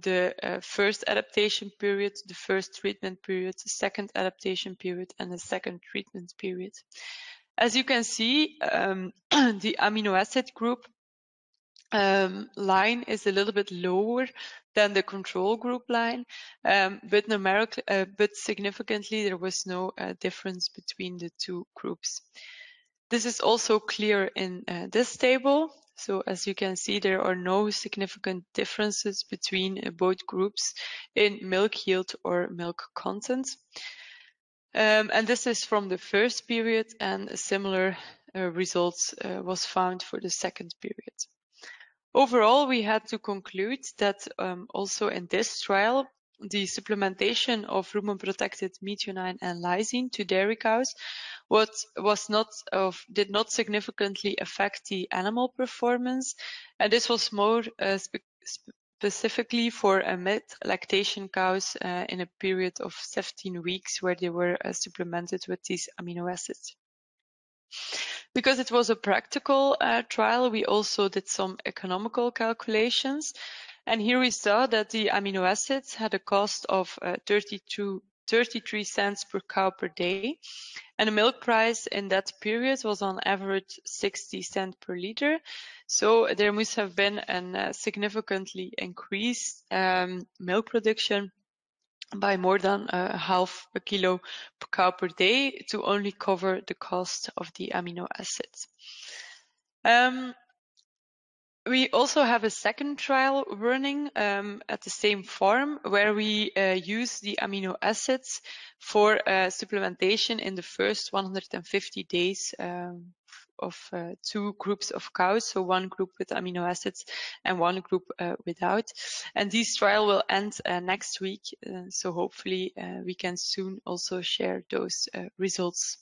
the first adaptation period, the first treatment period, the second adaptation period, and the second treatment period. As you can see, the amino acid group line is a little bit lower than the control group line, but numerically, but significantly, there was no difference between the two groups. This is also clear in this table. So as you can see, there are no significant differences between both groups in milk yield or milk content. And this is from the first period, and similar results was found for the second period. Overall, we had to conclude that also in this trial, the supplementation of rumen-protected methionine and lysine to dairy cows did not significantly affect the animal performance, and this was more specifically for mid-lactation cows in a period of 17 weeks where they were supplemented with these amino acids. Because it was a practical trial, we also did some economical calculations. And here we saw that the amino acids had a cost of 33 cents per cow per day. And the milk price in that period was on average 60 cents per liter. So there must have been a significantly increased milk production by more than half a kilo per cow per day to only cover the cost of the amino acids. We also have a second trial running at the same farm where we use the amino acids for supplementation in the first 150 days of two groups of cows, so one group with amino acids and one group without. And this trial will end next week, so hopefully we can soon also share those results.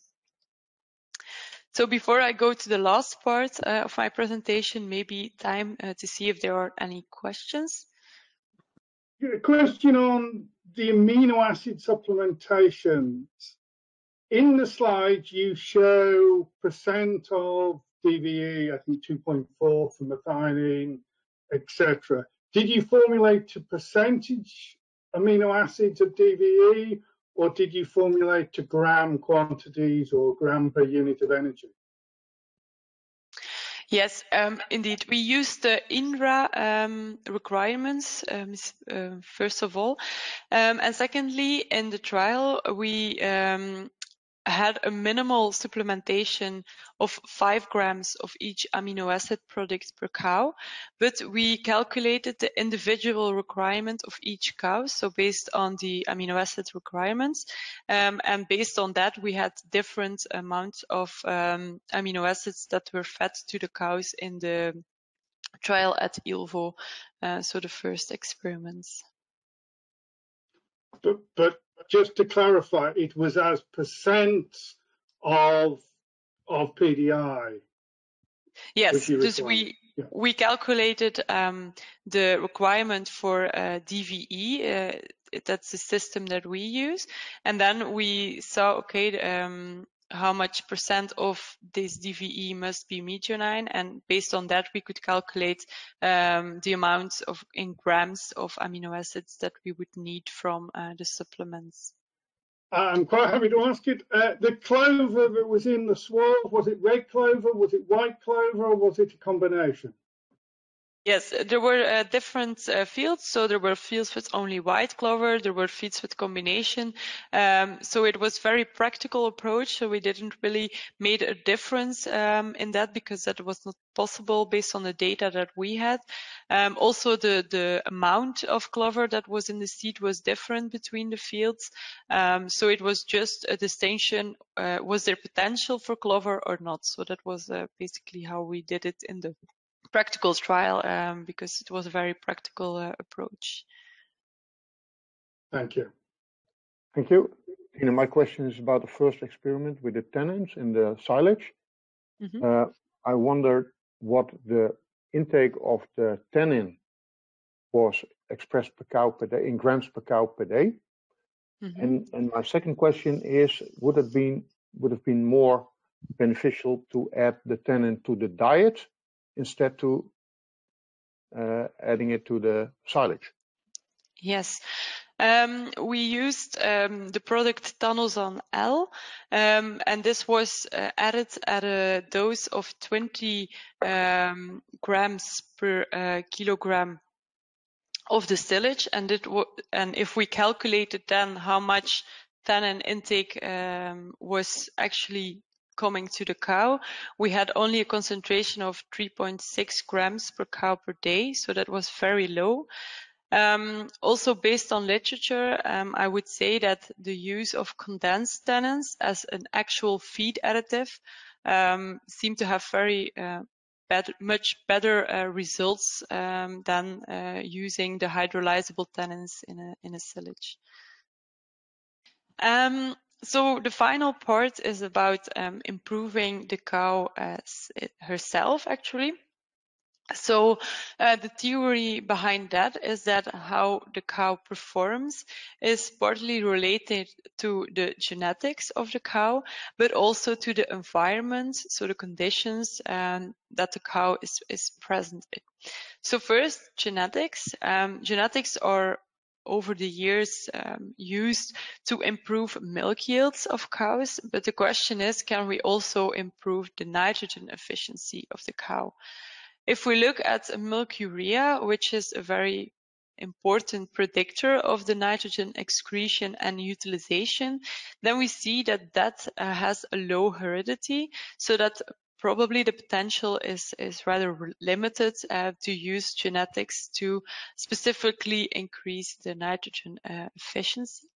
So before I go to the last part of my presentation, maybe time to see if there are any questions. A question on the amino acid supplementations. In the slides, you show percent of DVE, I think 2.4 from methionine, etc. Did you formulate to percentage amino acids of DVE, or did you formulate to gram quantities or gram per unit of energy? Yes, indeed. We used the INRA requirements, first of all. And secondly, in the trial, we had a minimal supplementation of 5 grams of each amino acid product per cow, but we calculated the individual requirement of each cow, so based on the amino acid requirements, and based on that we had different amounts of amino acids that were fed to the cows in the trial at ILVO, so the first experiments. But just to clarify, it was as percent of PDI. Yes, dus we calculated the requirement for DVE. That's the system that we use, and then we saw, okay, how much percent of this DVE must be methionine, and based on that we could calculate the amount of in grams of amino acids that we would need from the supplements. I'm quite happy to ask it. The clover that was in the swab, was it red clover, was it white clover, or was it a combination? Yes, there were different fields. So there were fields with only white clover, there were fields with combination. So it was very practical approach. So we didn't really made a difference in that because that was not possible based on the data that we had. Also, the amount of clover that was in the seed was different between the fields. So it was just a distinction, was there potential for clover or not? So that was basically how we did it in the practical trial, because it was a very practical approach. Thank you. Thank you. Tine, my question is about the first experiment with the tannins in the silage. Mm-hmm. I wondered what the intake of the tannin was expressed per cow per day, in grams per cow per day. Mm-hmm. And my second question is, would have been more beneficial to add the tannin to the diet instead to adding it to the silage? Yes. We used the product Tanosan L, and this was added at a dose of 20 grams per kilogram of the silage, and if we calculated then how much tannin intake was actually coming to the cow, we had only a concentration of 3.6 grams per cow per day, so that was very low. Also based on literature, I would say that the use of condensed tannins as an actual feed additive seem to have very much better results than using the hydrolyzable tannins in a silage. So the final part is about improving the cow herself, actually. So the theory behind that is that how the cow performs is partly related to the genetics of the cow, but also to the environment, so the conditions that the cow is present in. So first, genetics. Genetics are over the years used to improve milk yields of cows, but the question is, can we also improve the nitrogen efficiency of the cow? If we look at milk urea, which is a very important predictor of the nitrogen excretion and utilization, then we see that that has a low heredity, so that probably the potential is rather limited to use genetics to specifically increase the nitrogen efficiency.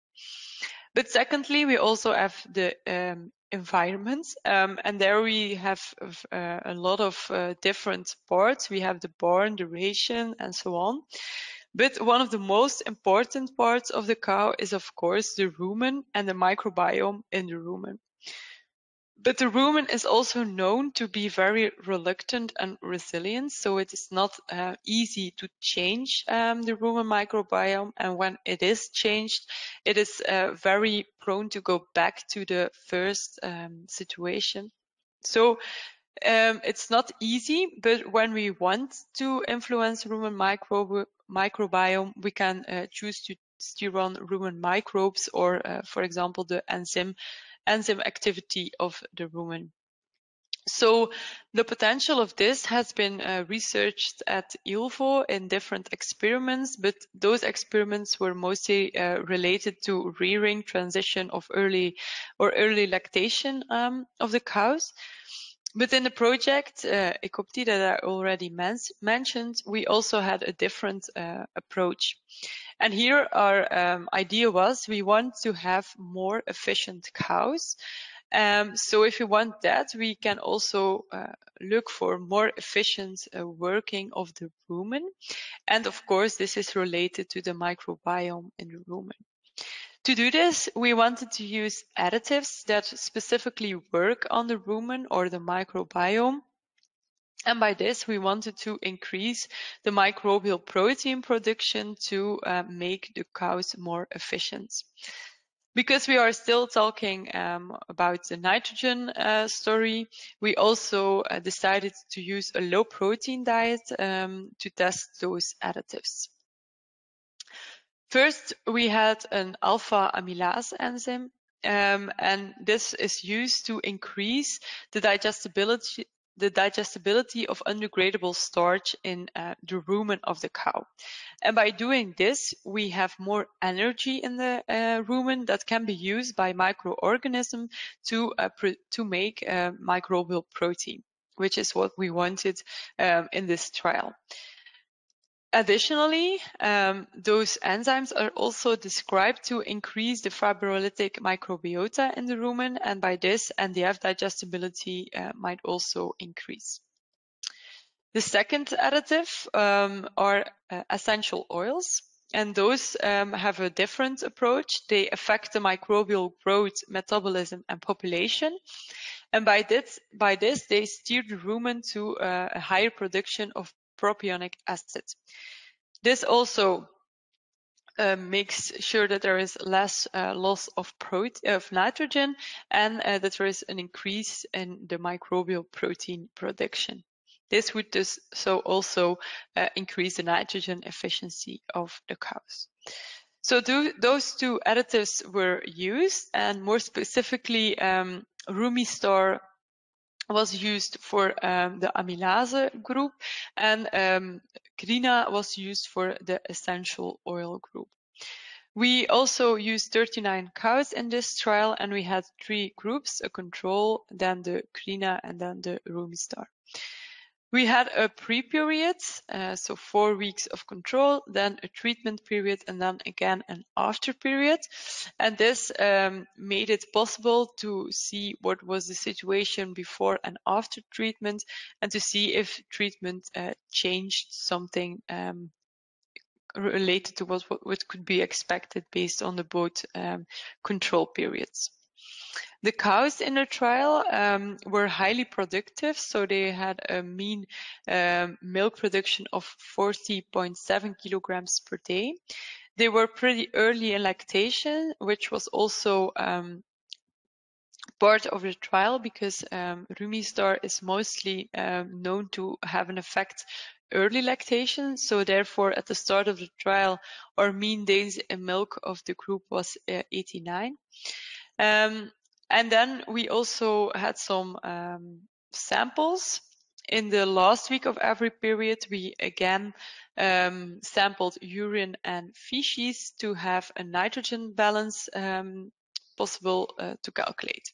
But secondly, we also have the environment, and there we have a lot of different parts. We have the barn, the ration, and so on. But one of the most important parts of the cow is, of course, the rumen and the microbiome in the rumen. But the rumen is also known to be very reluctant and resilient, so it is not easy to change the rumen microbiome, and when it is changed, it is very prone to go back to the first situation. So it's not easy, but when we want to influence rumen microbiome, we can choose to steer on rumen microbes or, for example, the enzyme activity of the rumen. So the potential of this has been researched at ILVO in different experiments, but those experiments were mostly related to rearing, transition of early lactation of the cows. But in the project Ecopti that I already mentioned, we also had a different approach. And here our idea was we want to have more efficient cows. So if we want that, we can also look for more efficient working of the rumen. And of course, this is related to the microbiome in the rumen. To do this, we wanted to use additives that specifically work on the rumen or the microbiome. And by this, we wanted to increase the microbial protein production to make the cows more efficient. Because we are still talking about the nitrogen story, we also decided to use a low protein diet to test those additives. First, we had an alpha amylase enzyme, and this is used to increase the the digestibility of undegradable starch in the rumen of the cow. And by doing this, we have more energy in the rumen that can be used by microorganisms to make microbial protein, which is what we wanted in this trial. Additionally, those enzymes are also described to increase the fibrolytic microbiota in the rumen, and by this, NDF digestibility might also increase. The second additive are essential oils, and those have a different approach. They affect the microbial growth, metabolism, and population. And by this, they steer the rumen to a higher production of propionic acid. This also makes sure that there is less loss of nitrogen and that there is an increase in the microbial protein production. This would also increase the nitrogen efficiency of the cows. So those two additives were used, and more specifically, Rumistar was used for the amylase group, and Krina was used for the essential oil group. We also used 39 cows in this trial, and we had 3 groups, a control, then the Krina, and then the Rumistar. We had a pre-period, so 4 weeks of control, then a treatment period, and then again an after period. And this made it possible to see what was the situation before and after treatment, and to see if treatment changed something related to what could be expected based on the both control periods. The cows in the trial were highly productive, so they had a mean milk production of 40.7 kilograms per day. They were pretty early in lactation, which was also part of the trial because Rumistar is mostly known to have an effect early lactation. So therefore, at the start of the trial, our mean days in milk of the group was 89. And then we also had some samples. In the last week of every period, we again sampled urine and feces to have a nitrogen balance possible to calculate.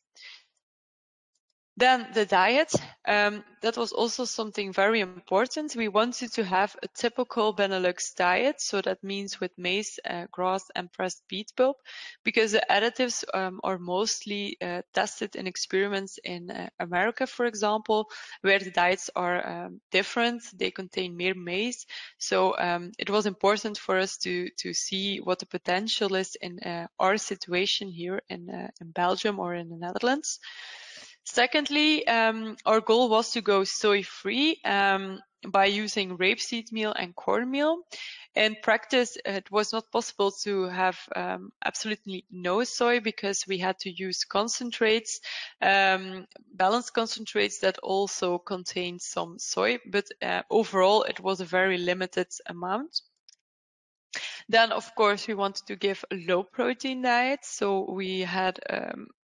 Then the diet, that was also something very important. We wanted to have a typical Benelux diet, so that means with maize, grass, and pressed beet pulp, because the additives are mostly tested in experiments in America, for example, where the diets are different. They contain more maize, so it was important for us to see what the potential is in our situation here in Belgium or in the Netherlands. Secondly, our goal was to go soy-free by using rapeseed meal and cornmeal. In practice, it was not possible to have absolutely no soy because we had to use concentrates, balanced concentrates that also contained some soy, but overall it was a very limited amount. Then, of course, we wanted to give a low protein diet, so we had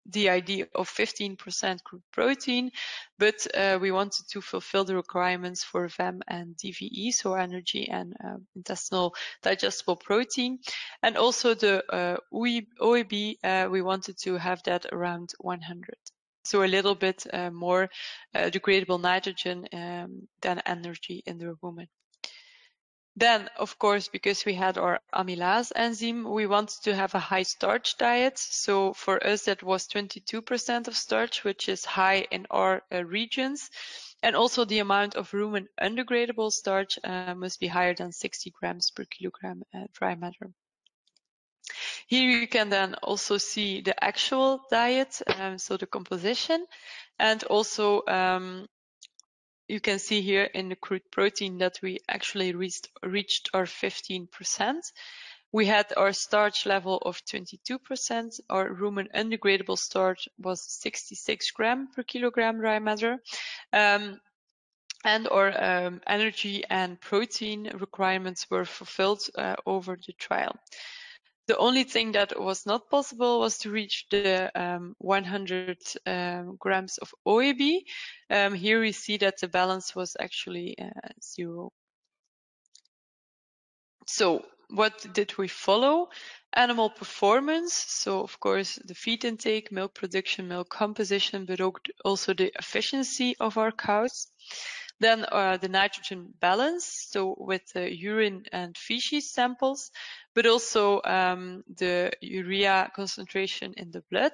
the idea of 15% crude protein, but we wanted to fulfill the requirements for VEM and DVE, so energy and intestinal digestible protein. And also the OEB, we wanted to have that around 100. So a little bit more degradable nitrogen than energy in the rumen. Then, of course, because we had our amylase enzyme, we wanted to have a high starch diet. So for us, that was 22% of starch, which is high in our regions. And also the amount of rumen undegradable starch must be higher than 60 grams per kilogram dry matter. Here you can then also see the actual diet, so the composition, and also you can see here in the crude protein that we actually reached our 15%. We had our starch level of 22%. Our rumen undegradable starch was 66 grams per kilogram dry matter. And our energy and protein requirements were fulfilled over the trial. The only thing that was not possible was to reach the 100 grams of OEB. Here we see that the balance was actually 0. So what did we follow? Animal performance. So of course the feed intake, milk production, milk composition, but also the efficiency of our cows. Then the nitrogen balance, so with the urine and feces samples, but also the urea concentration in the blood.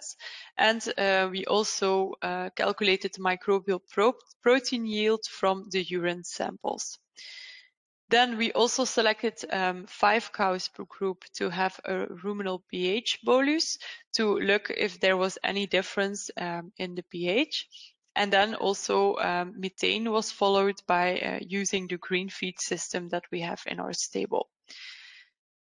And we also calculated the microbial protein yield from the urine samples. Then we also selected 5 cows per group to have a ruminal pH bolus to look if there was any difference in the pH. And then also methane was followed by using the green feed system that we have in our stable.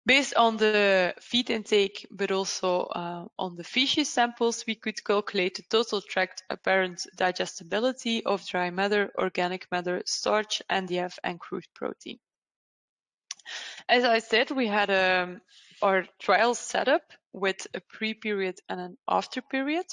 Based on the feed intake, but also on the feces samples, we could calculate the total tract apparent digestibility of dry matter, organic matter, starch, NDF, and crude protein. As I said, we had our trial setup with a pre-period and an after period.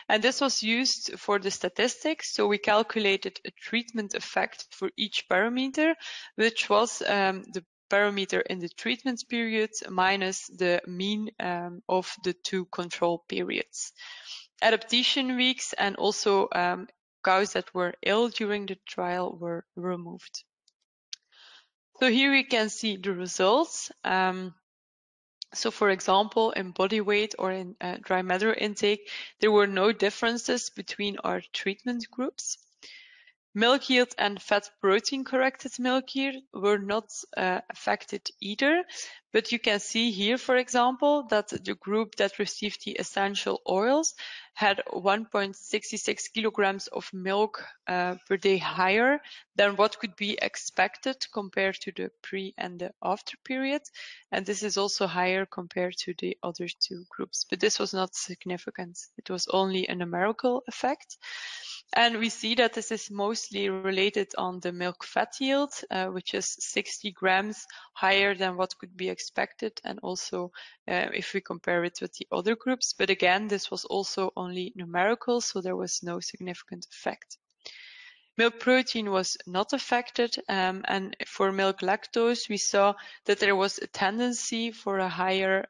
And this was used for the statistics. So we calculated a treatment effect for each parameter, which was the parameter in the treatment period minus the mean of the 2 control periods. Adaptation weeks and also cows that were ill during the trial were removed. So here we can see the results. So for example, in body weight or in dry matter intake, there were no differences between our treatment groups. Milk yield and fat protein corrected milk yield were not affected either, but you can see here, for example, that the group that received the essential oils had 1.66 kilograms of milk per day higher than what could be expected compared to the pre and the after period. And this is also higher compared to the other 2 groups, but this was not significant. It was only a numerical effect. And we see that this is mostly related on the milk fat yield, which is 60 grams higher than what could be expected, and also if we compare it with the other groups. But again, this was also only numerical, so there was no significant effect. Milk protein was not affected, and for milk lactose, we saw that there was a tendency for a higher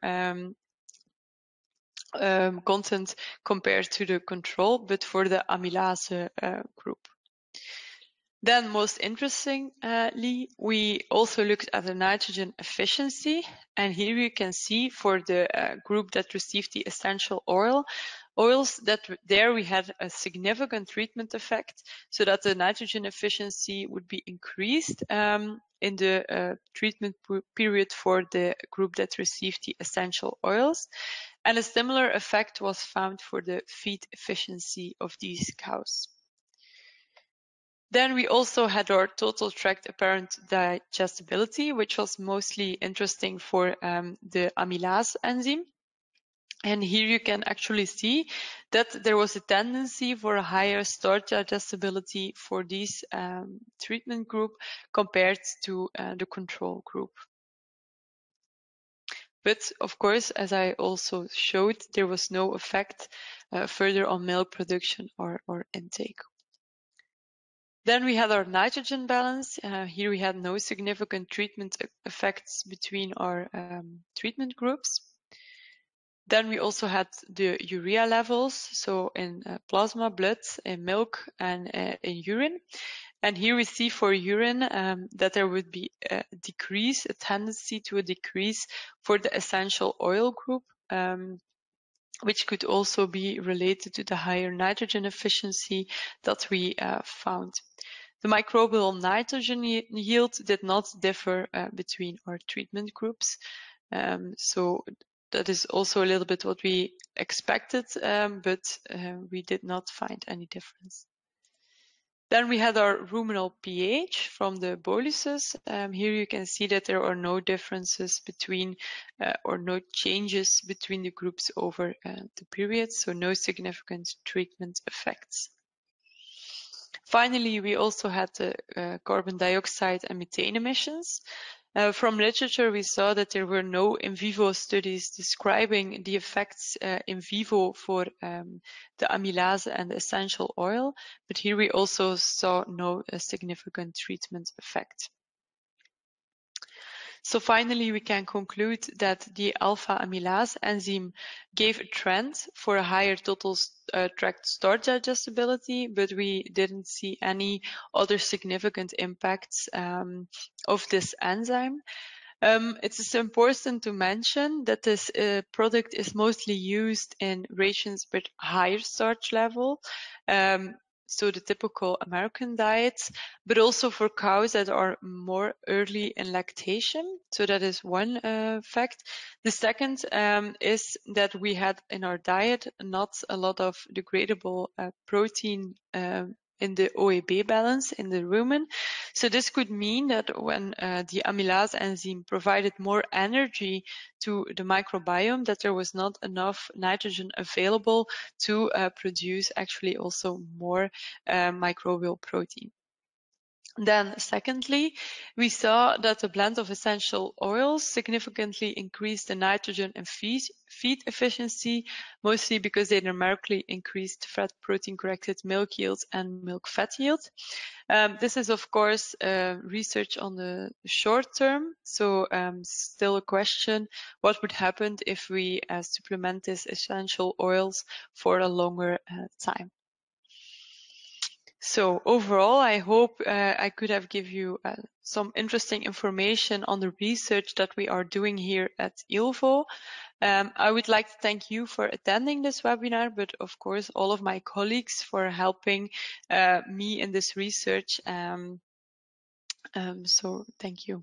content compared to the control, but for the amylase group. Then most interestingly, we also looked at the nitrogen efficiency, and here you can see for the group that received the essential oils that there we had a significant treatment effect, so that the nitrogen efficiency would be increased in the treatment period for the group that received the essential oils. And a similar effect was found for the feed efficiency of these cows. Then we also had our total tract apparent digestibility, which was mostly interesting for the amylase enzyme. And here you can actually see that there was a tendency for a higher starch digestibility for this treatment group compared to the control group. But of course, as I also showed, there was no effect further on milk production or intake. Then we had our nitrogen balance. Here we had no significant treatment effects between our treatment groups. Then we also had the urea levels, so in plasma, blood, in milk, and in urine. And here we see for urine that there would be a decrease, a tendency to a decrease for the essential oil group, which could also be related to the higher nitrogen efficiency that we found. The microbial nitrogen yield did not differ between our treatment groups. So that is also a little bit what we expected, but we did not find any difference. Then we had our ruminal pH from the boluses. Here you can see that there are no differences between or no changes between the groups over the period, so no significant treatment effects. Finally, we also had the carbon dioxide and methane emissions. From literature, we saw that there were no in vivo studies describing the effects in vivo for the amylase and the essential oil, but here we also saw no significant treatment effect. So finally, we can conclude that the alpha amylase enzyme gave a trend for a higher total tract starch digestibility, but we didn't see any other significant impacts of this enzyme. It is important to mention that this product is mostly used in rations with higher starch level, so the typical American diets, but also for cows that are more early in lactation. So that is one fact. The second is that we had in our diet not a lot of degradable protein in the OEB balance in the rumen. So this could mean that when the amylase enzyme provided more energy to the microbiome, that there was not enough nitrogen available to produce actually also more microbial protein. Then secondly, we saw that the blend of essential oils significantly increased the nitrogen and feed efficiency, mostly because they numerically increased fat protein corrected milk yield and milk fat yield. This is of course research on the short term, so still a question, what would happen if we supplement these essential oils for a longer time? So overall, I hope I could have given you some interesting information on the research that we are doing here at ILVO. I would like to thank you for attending this webinar, but of course all of my colleagues for helping me in this research. So thank you.